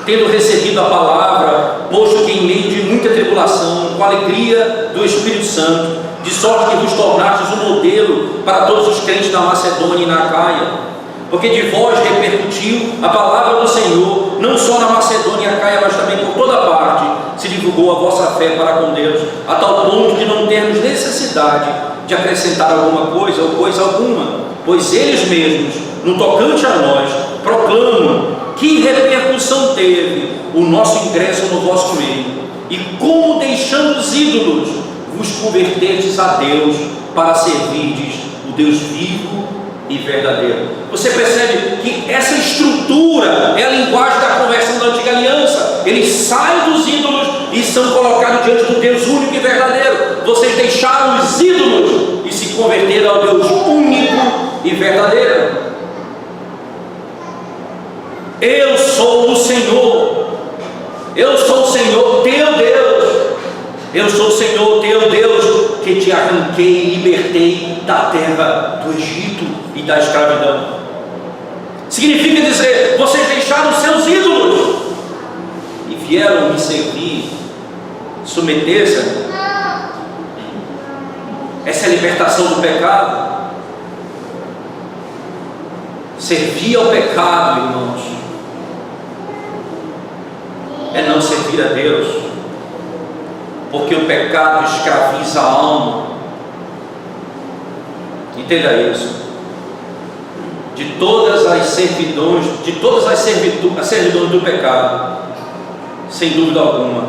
S1: tendo recebido a palavra, posto que em meio de muita tribulação, com a alegria do Espírito Santo, de sorte que vos tornastes um modelo para todos os crentes da Macedônia e na Acaia. Porque de vós repercutiu a palavra do Senhor, não só na Macedônia e Acaia, mas também por toda parte se divulgou a vossa fé para com Deus, a tal ponto de não termos necessidade de acrescentar alguma coisa ou coisa alguma, pois eles mesmos, no tocante a nós, proclamam que repercussão teve o nosso ingresso no vosso meio, e como deixando os ídolos, vos convertestes a Deus para servirdes o Deus vivo e verdadeiro. Você percebe que essa estrutura é a linguagem da conversão da antiga aliança. Eles saem dos ídolos e são colocados diante do Deus único e verdadeiro. Vocês deixaram os ídolos e se converteram ao Deus único e verdadeiro. Eu sou o Senhor. Eu sou o Senhor teu Deus. Eu sou o Senhor teu Deus, que te arranquei e libertei da terra do Egito e da escravidão. Significa dizer: vocês deixaram seus ídolos e vieram me servir, submeter-se. Essa é a libertação do pecado. Servir ao pecado, irmãos, é não servir a Deus, porque o pecado escraviza a alma. Entenda isso. De todas as servidões, as servidões do pecado, sem dúvida alguma,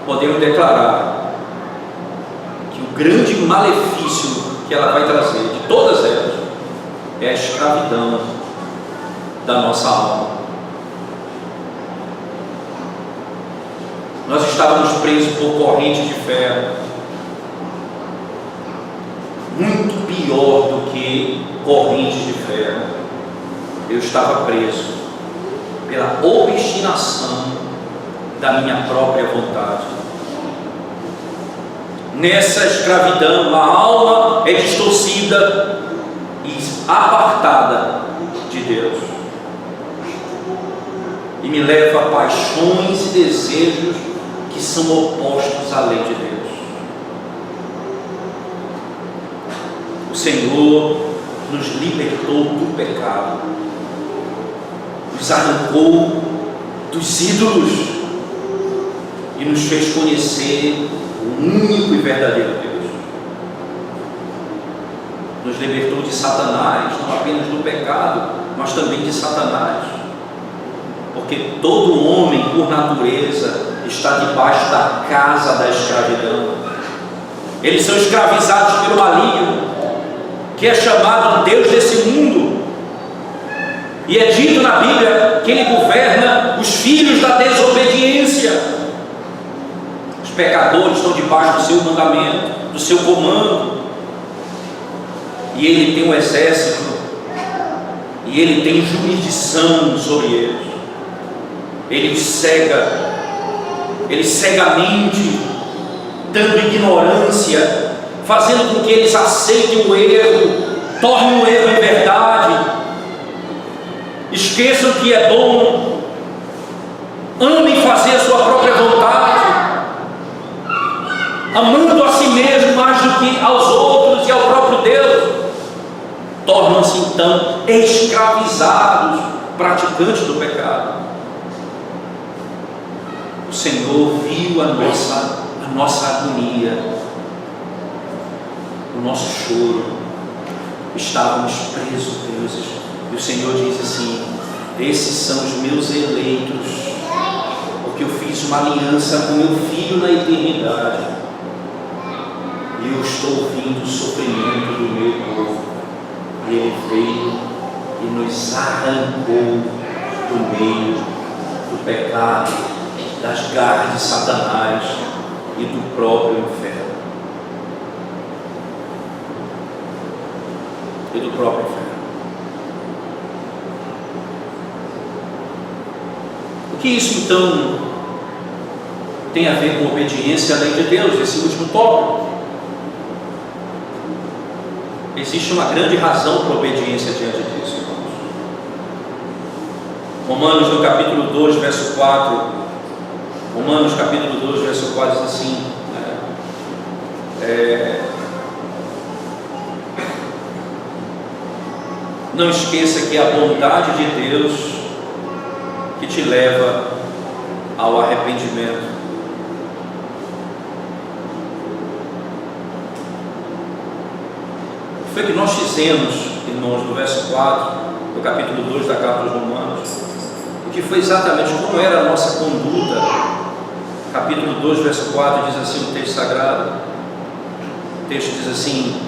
S1: podemos declarar que o grande malefício que ela vai trazer, de todas elas, é a escravidão da nossa alma. Nós estávamos presos por correntes de ferro, muito pior do que correntes de ferro. Eu estava preso pela obstinação da minha própria vontade. Nessa escravidão, a alma é distorcida e apartada de Deus, e me leva a paixões e desejos que são opostos à lei de Deus. O Senhor nos libertou do pecado, nos arrancou dos ídolos e nos fez conhecer o único e verdadeiro Deus. Nos libertou de Satanás, não apenas do pecado, mas também de Satanás, porque todo homem, por natureza, está debaixo da casa da escravidão. Eles são escravizados pelo maligno, que é chamado Deus desse mundo, e é dito na Bíblia que ele governa os filhos da desobediência. Os pecadores estão debaixo do seu mandamento, do seu comando, e ele tem um exército, e ele tem jurisdição sobre eles. Ele cegamente, dando ignorância, fazendo com que eles aceitem o erro, tornem o erro em verdade, esqueçam o que é bom, amem fazer a sua própria vontade, amando a si mesmo mais do que aos outros e ao próprio Deus, tornam-se então escravizados, praticantes do pecado. O Senhor viu a nossa agonia, o nosso choro. Estávamos presos, deuses, e o Senhor diz assim: esses são os meus eleitos, porque eu fiz uma aliança com meu filho na eternidade, e eu estou ouvindo o sofrimento do meu povo. E ele veio e nos arrancou do meio do pecado, das garras de Satanás e do próprio inferno. O que isso então tem a ver com obediência à lei de Deus, esse último tópico? Existe uma grande razão para a obediência diante disso, irmãos. Romanos no capítulo 2, verso 4. Romanos capítulo 2, verso 4 diz assim: não esqueça que é a bondade de Deus que te leva ao arrependimento. O que foi que nós fizemos, irmãos, no verso 4 do capítulo 2 da carta aos Romanos? O que foi exatamente como era a nossa conduta? Capítulo 2, verso 4 diz assim no texto sagrado. O texto diz assim: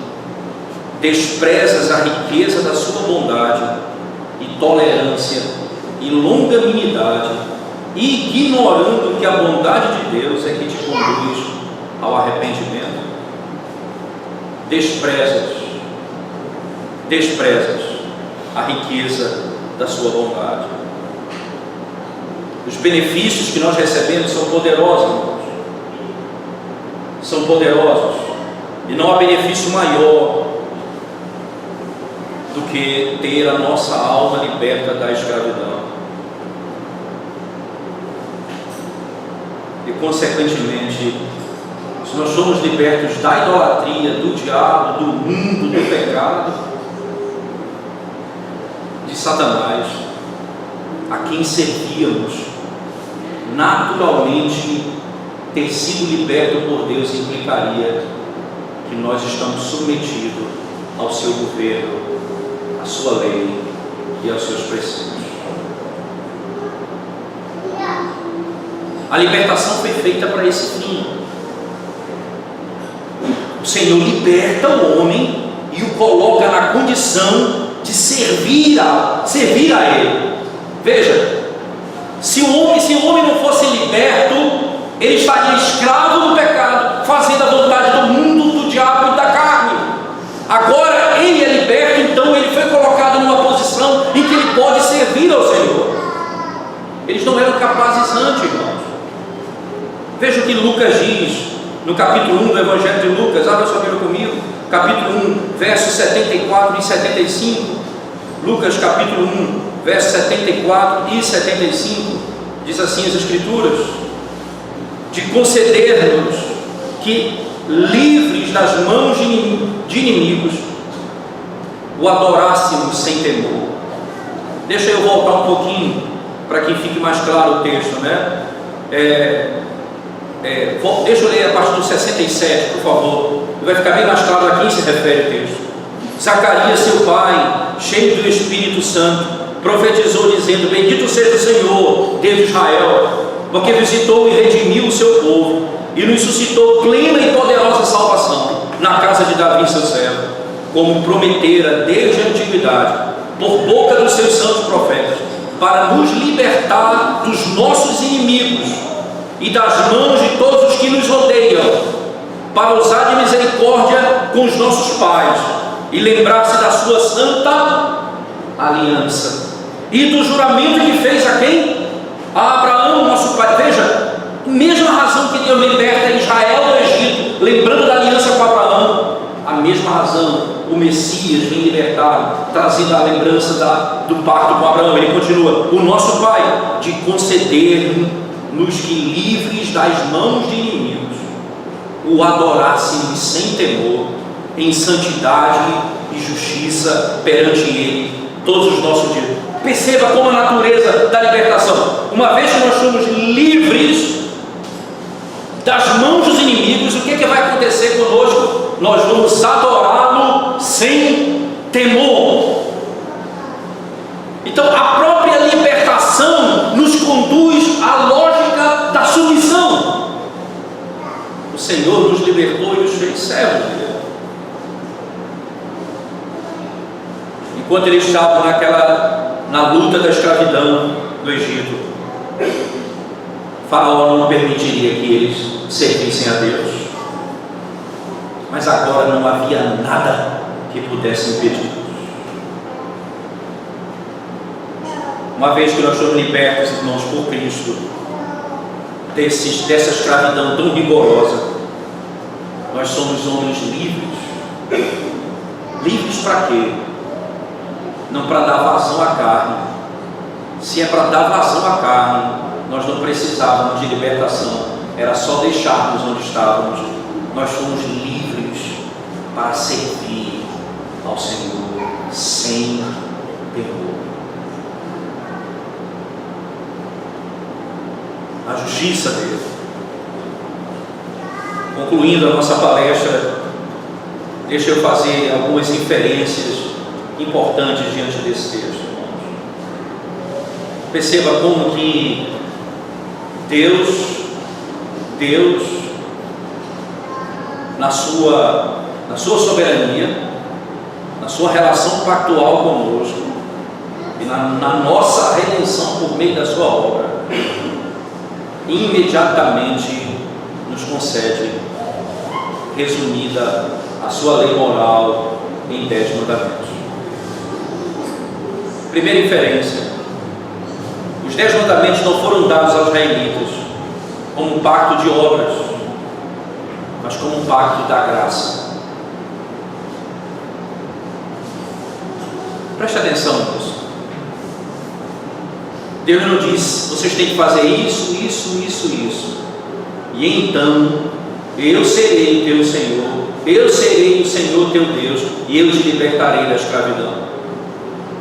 S1: desprezas a riqueza da sua bondade e tolerância e longanimidade, ignorando que a bondade de Deus é que te conduz ao arrependimento. Desprezas a riqueza da sua bondade. Os benefícios que nós recebemos são poderosos, irmãos. São poderosos, e não há benefício maior do que ter a nossa alma liberta da escravidão. E consequentemente, se nós somos libertos da idolatria, do diabo, do mundo, do pecado, de Satanás, a quem servíamos, naturalmente ter sido liberto por Deus implicaria que nós estamos submetidos ao seu governo, à sua lei e aos seus preceitos. A libertação foi feita para esse fim. O Senhor liberta o homem e o coloca na condição de servir a Ele. Veja, se o homem não fosse liberto, ele estaria escravo do pecado, fazendo a vontade do mundo, do diabo e da carne. Agora ele é liberto, então ele foi colocado numa posição em que ele pode servir ao Senhor. Eles não eram capazes antes, irmãos. Veja o que Lucas diz no capítulo 1 do Evangelho de Lucas. Abra sua Bíblia comigo, capítulo 1, versos 74 e 75. Lucas capítulo 1, versos 74 e 75, diz assim as Escrituras: de conceder-nos que, livres das mãos de inimigos, o adorássemos sem temor. Deixa eu voltar um pouquinho para que fique mais claro o texto, né? Deixa eu ler a partir do 67, por favor. Vai ficar bem mais claro a quem se refere o texto. Zacarias, seu pai, cheio do Espírito Santo, profetizou dizendo: bendito seja o Senhor, Deus de Israel, porque visitou e redimiu o seu povo e nos suscitou plena e poderosa salvação na casa de Davi, seu servo, como prometera desde a antiguidade, por boca dos seus santos profetas, para nos libertar dos nossos inimigos e das mãos de todos os que nos rodeiam, para usar de misericórdia com os nossos pais e lembrar-se da sua santa aliança e do juramento que fez a quem? A Abraão, nosso pai. Veja, mesma razão que Deus liberta Israel do Egito, lembrando da aliança com Abraão, a mesma razão o Messias vem libertar, trazendo a lembrança do pacto com Abraão. Ele continua: o nosso pai, de conceder-nos que, livres das mãos de inimigos, o adorássemos sem temor, em santidade e justiça perante Ele todos os nossos dias. Perceba como a natureza da libertação. Uma vez que nós somos livres das mãos dos inimigos, o que vai acontecer conosco? Nós vamos adorá-lo sem temor. Então a própria libertação nos conduz à lógica da submissão. O Senhor nos libertou e nos fez servos dele. Enquanto eles estavam na luta da escravidão do Egito, Faraó não permitiria que eles servissem a Deus, mas agora não havia nada que pudesse impedir. Uma vez que nós somos libertos, irmãos, por Cristo, dessa escravidão tão rigorosa, nós somos homens livres. Livres para quê? Não para dar vazão à carne. Se é para dar vazão à carne, nós não precisávamos de libertação, era só deixarmos onde estávamos. Nós fomos livres para servir ao Senhor sem temor. A justiça dele. Concluindo a nossa palestra, deixa eu fazer algumas inferências importantes diante desse texto. Perceba como que Deus na sua soberania, na sua relação pactual conosco e na nossa redenção por meio da sua obra, imediatamente nos concede, resumida, a sua lei moral em 10 mandamentos. Primeira inferência: os 10 mandamentos não foram dados aos israelitas como um pacto de obras, mas como um pacto da graça. Preste atenção nisso. Deus não diz: vocês têm que fazer isso, e então eu serei o teu Senhor, eu serei o Senhor teu Deus, e eu te libertarei da escravidão.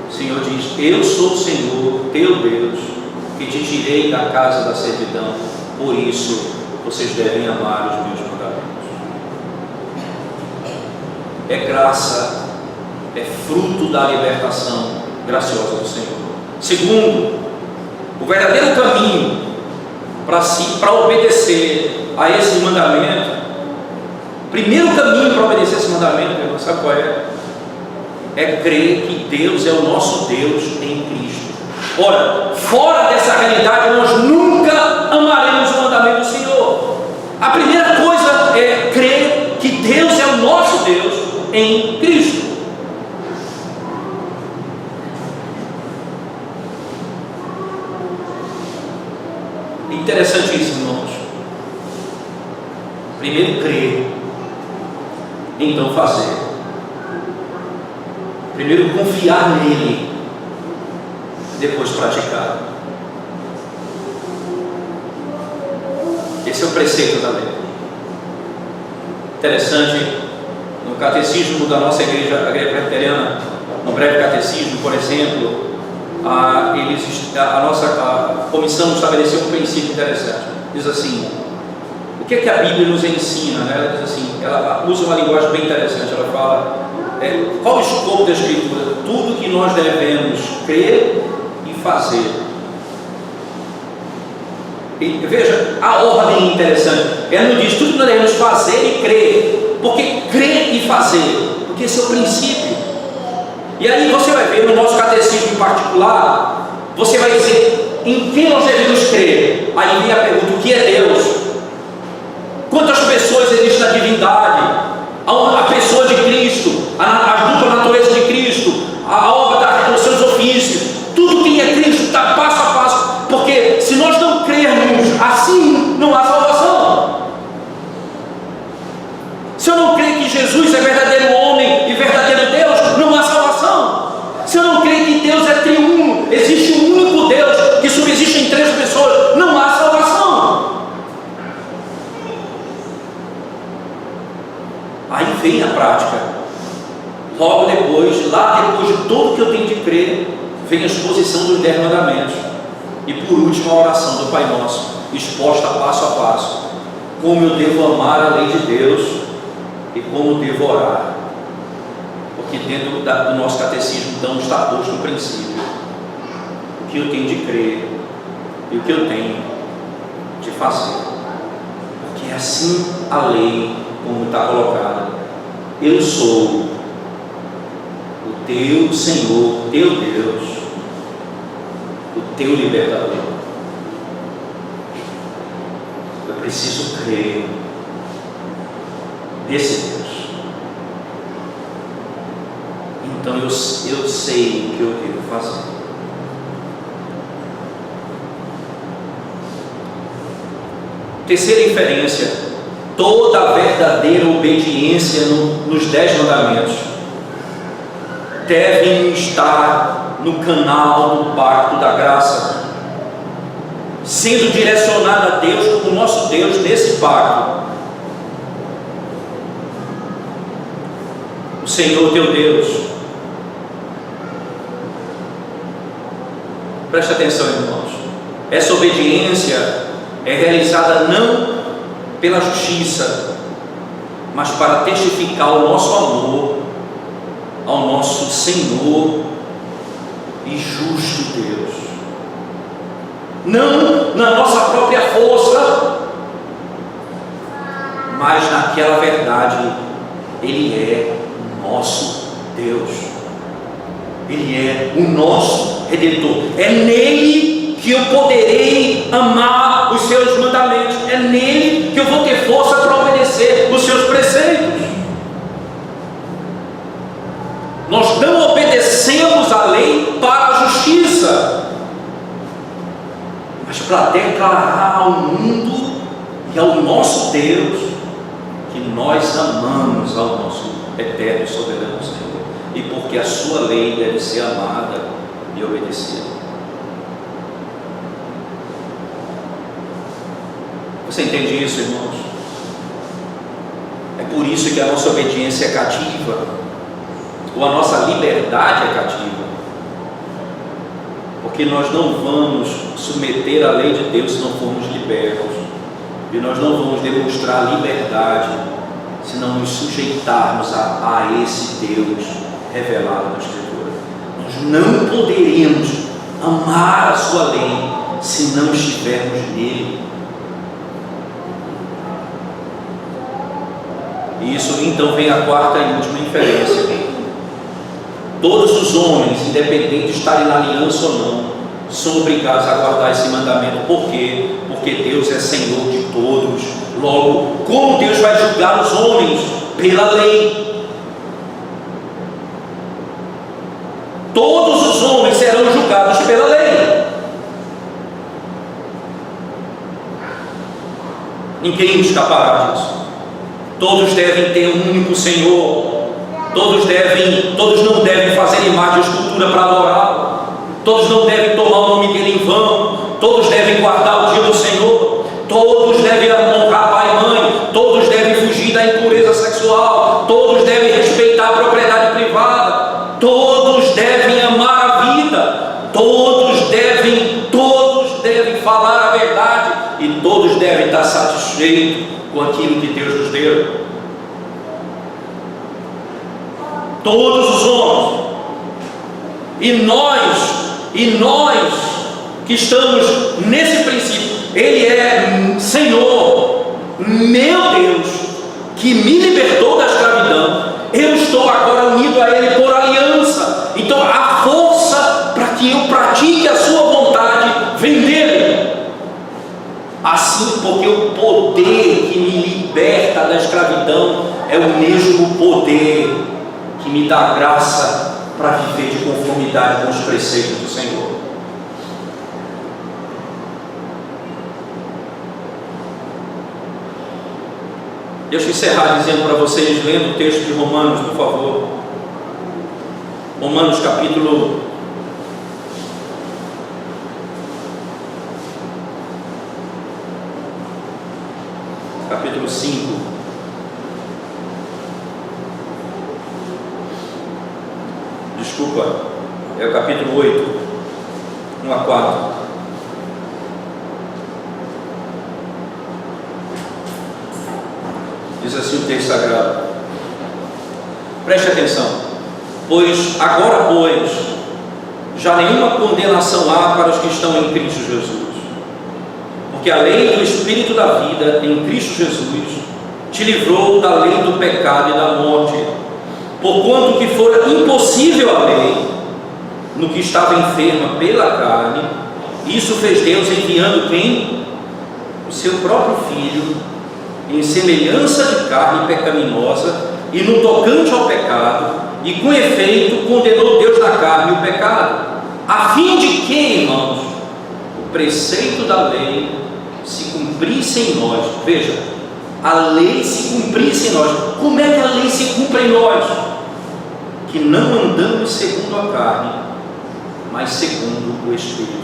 S1: O Senhor diz: eu sou o Senhor teu Deus, que te tirei da casa da servidão, por isso vocês devem amar os meus mandamentos. É graça, é fruto da libertação graciosa do Senhor. Segundo, o verdadeiro caminho para obedecer a esse mandamento, primeiro caminho para obedecer esse mandamento, sabe qual é? é crer que Deus é o nosso Deus em Cristo. Ora, fora dessa realidade, nós nunca amaremos o mandamento do Senhor. A primeira coisa é crer que Deus é o nosso Deus em Cristo. Interessantíssimo, irmãos. Primeiro crer, então fazer. Primeiro confiar nele, depois praticar. Esse é o preceito da lei. Interessante, no catecismo da nossa igreja, a igreja presbiteriana, no breve catecismo, por exemplo, a nossa comissão estabeleceu um princípio interessante. Diz assim: o que é que a Bíblia nos ensina? Ela diz assim, ela usa uma linguagem bem interessante. Ela fala, qual o escopo da Escritura? Tudo que nós devemos crer e fazer. E veja, a ordem interessante. Ela não diz tudo que nós devemos fazer e crer, porque crer e fazer, porque esse é o princípio. E aí você vai ver no nosso catecismo em particular, você vai dizer em quem nós devemos crer. Aí vem a pergunta: o que é Deus? Quantas pessoas existem na divindade? A pessoa de Cristo, a dupla natureza de Cristo, a obra dos seus ofícios, tudo que é Cristo está passo a passo, porque se nós não crermos assim, não há salvação. Se eu não crer que Jesus é verdadeiro homem e verdadeiro Deus, não há salvação. Se eu não crer que Deus é triuno, existe um único Deus que subsiste em três pessoas, não há salvação. Aí vem a prática. Logo depois, lá depois de tudo que eu tenho de crer, vem a exposição dos 10 mandamentos. E por último, a oração do Pai Nosso, exposta passo a passo. Como eu devo amar a lei de Deus e como devo orar. Porque dentro do nosso catecismo, então, está posto o princípio: o que eu tenho de crer e o que eu tenho de fazer. Porque é assim a lei, como está colocada: eu sou o teu Senhor, teu Deus, o teu libertador. Eu preciso crer nesse Deus. Então eu sei o que eu devo fazer. Terceira inferência: toda a verdadeira obediência nos 10 mandamentos deve estar no canal do pacto da graça, sendo direcionada a Deus como nosso Deus nesse pacto. O Senhor teu Deus. Preste atenção, irmãos. Essa obediência é realizada não pela justiça, mas para testificar o nosso amor ao nosso Senhor e justo Deus. Não na nossa própria força, mas naquela verdade: Ele é o nosso Deus, Ele é o nosso Redentor. É nele que eu poderei amar os seus mandamentos, é nele que eu vou ter força para obedecer os seus preceitos. Nós não obedecemos a lei para a justiça, mas para declarar ao mundo e ao nosso Deus que nós amamos ao nosso eterno e soberano Senhor, e porque a sua lei deve ser amada e obedecida. Você entende isso, irmãos? É por isso que a nossa obediência é cativa, ou a nossa liberdade é cativa, porque nós não vamos submeter a lei de Deus se não formos libertos, e nós não vamos demonstrar liberdade se não nos sujeitarmos a esse Deus revelado na Escritura. Nós não poderemos amar a sua lei se não estivermos nele. E isso então vem a quarta e última inferência: Todos os homens, independente de estarem na aliança ou não, são obrigados a guardar esse mandamento. Por quê? Porque Deus é Senhor de todos. Logo, como Deus vai julgar os homens? Pela lei. Todos os homens serão julgados pela lei. Ninguém escapará disso. Todos devem ter um único Senhor. Todos não devem fazer imagem de escultura para adorá-lo. Todos não devem tomar o nome dele em vão. Todos devem guardar o dia do Senhor. Todos devem honrar pai e mãe. Todos devem fugir da impureza sexual. Todos devem respeitar a propriedade privada. Todos devem amar a vida. Todos devem falar a verdade. E todos devem estar satisfeitos com aquilo que Deus nos deu. Todos os homens. E nós que estamos nesse princípio, Ele é Senhor, meu Deus, que me libertou da escravidão. Eu estou agora unido a Ele por aliança. Então a força para que eu pratique a sua vontade vem dele. Assim, porque o poder que me liberta da escravidão é o mesmo poder que me dá graça para viver de conformidade com os preceitos do Senhor. Deixa eu encerrar dizendo para vocês, lendo o texto de Romanos, por favor. Romanos capítulo 5. Desculpa, é o capítulo 8, 1 a 4. Diz assim o texto sagrado. Preste atenção. Agora, já nenhuma condenação há para os que estão em Cristo Jesus. Porque a lei do Espírito da vida em Cristo Jesus te livrou da lei do pecado e da morte. Porquanto que fora impossível a lei, no que estava enferma pela carne, isso fez Deus enviando quem? O seu próprio Filho, em semelhança de carne pecaminosa, e no tocante ao pecado, e com efeito condenou Deus na carne o pecado, a fim de que, irmãos, o preceito da lei se cumprisse em nós. Veja, a lei se cumprisse em nós. Como é que a lei se cumpre em nós? Que não andamos segundo a carne, mas segundo o Espírito.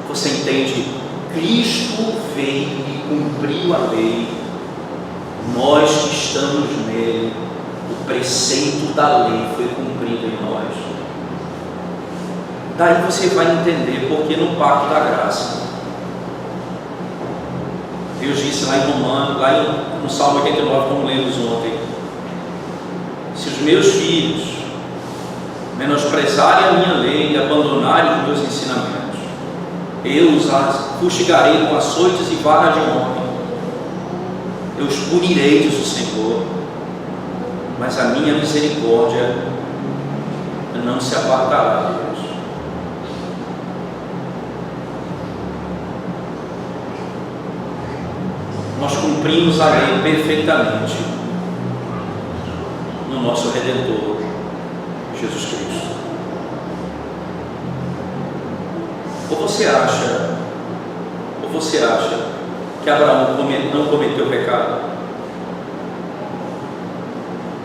S1: Você entende? Cristo veio e cumpriu a lei. Nós que estamos nele, o preceito da lei foi cumprido em nós. Daí você vai entender porque no pacto da graça, Deus disse lá em Romanos, no Salmo 89, como lemos ontem: se os meus filhos menosprezarem a minha lei e abandonarem os meus ensinamentos, eu os fustigarei com açoites e varas de homem. Eu os punirei, diz o Senhor, mas a minha misericórdia não se apartará deles. Nós cumprimos a lei perfeitamente no nosso Redentor, Jesus Cristo. Ou você acha que Abraão não cometeu pecado?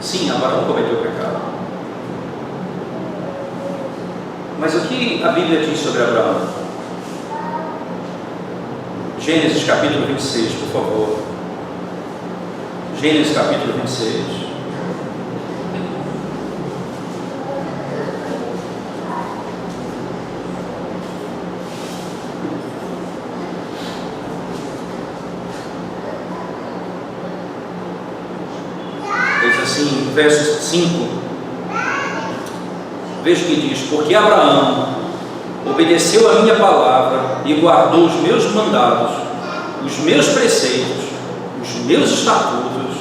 S1: Sim, Abraão cometeu pecado. Mas o que a Bíblia diz sobre Abraão? Gênesis capítulo 26, por favor. Gênesis capítulo 26. Diz assim, verso 5. Veja o que diz: porque Abraão obedeceu a minha palavra e guardou os meus mandados, os meus preceitos, os meus estatutos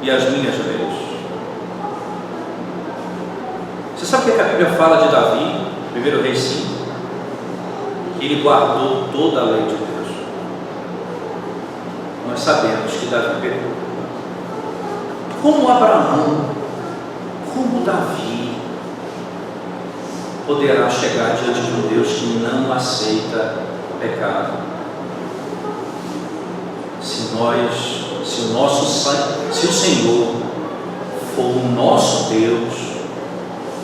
S1: e as minhas leis. Você sabe o que a Bíblia fala de Davi, 1 Reis 5? Que ele guardou toda a lei de Deus. Nós sabemos que Davi pecou. Como Abraão, como Davi poderá chegar diante de um Deus que não aceita pecado? Se o Senhor for o nosso Deus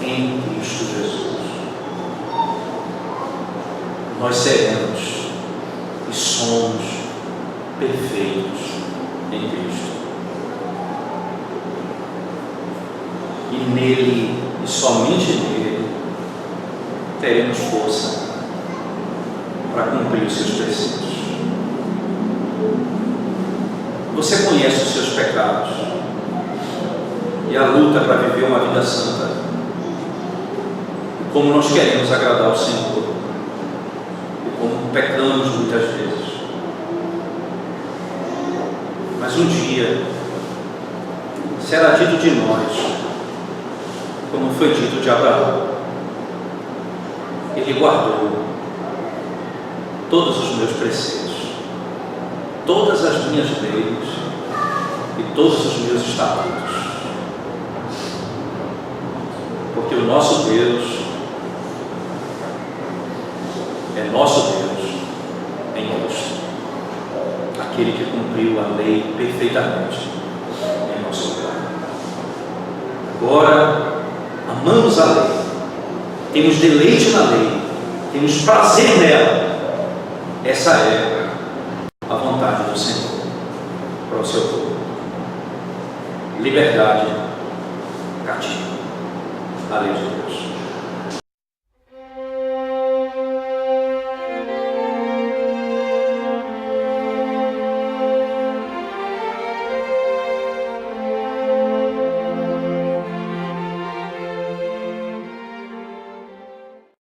S1: em Cristo Jesus, nós seremos e somos perfeitos em Cristo. E nele, e somente nele, teremos força para cumprir os seus preceitos. Você conhece os seus pecados e a luta para viver uma vida santa, e como nós queremos agradar ao Senhor, e como pecamos muitas vezes. Mas um dia será dito de nós, como foi dito de Abraão: ele guardou todos os meus preceitos, todas as minhas leis e todos os meus estatutos. Porque o nosso Deus é nosso Deus em Cristo, aquele que cumpriu a lei perfeitamente em nosso lugar. Agora amamos a lei, temos deleite na lei, temos prazer nela. Essa é a vontade do Senhor para o seu povo. Liberdade cativa a lei de Deus.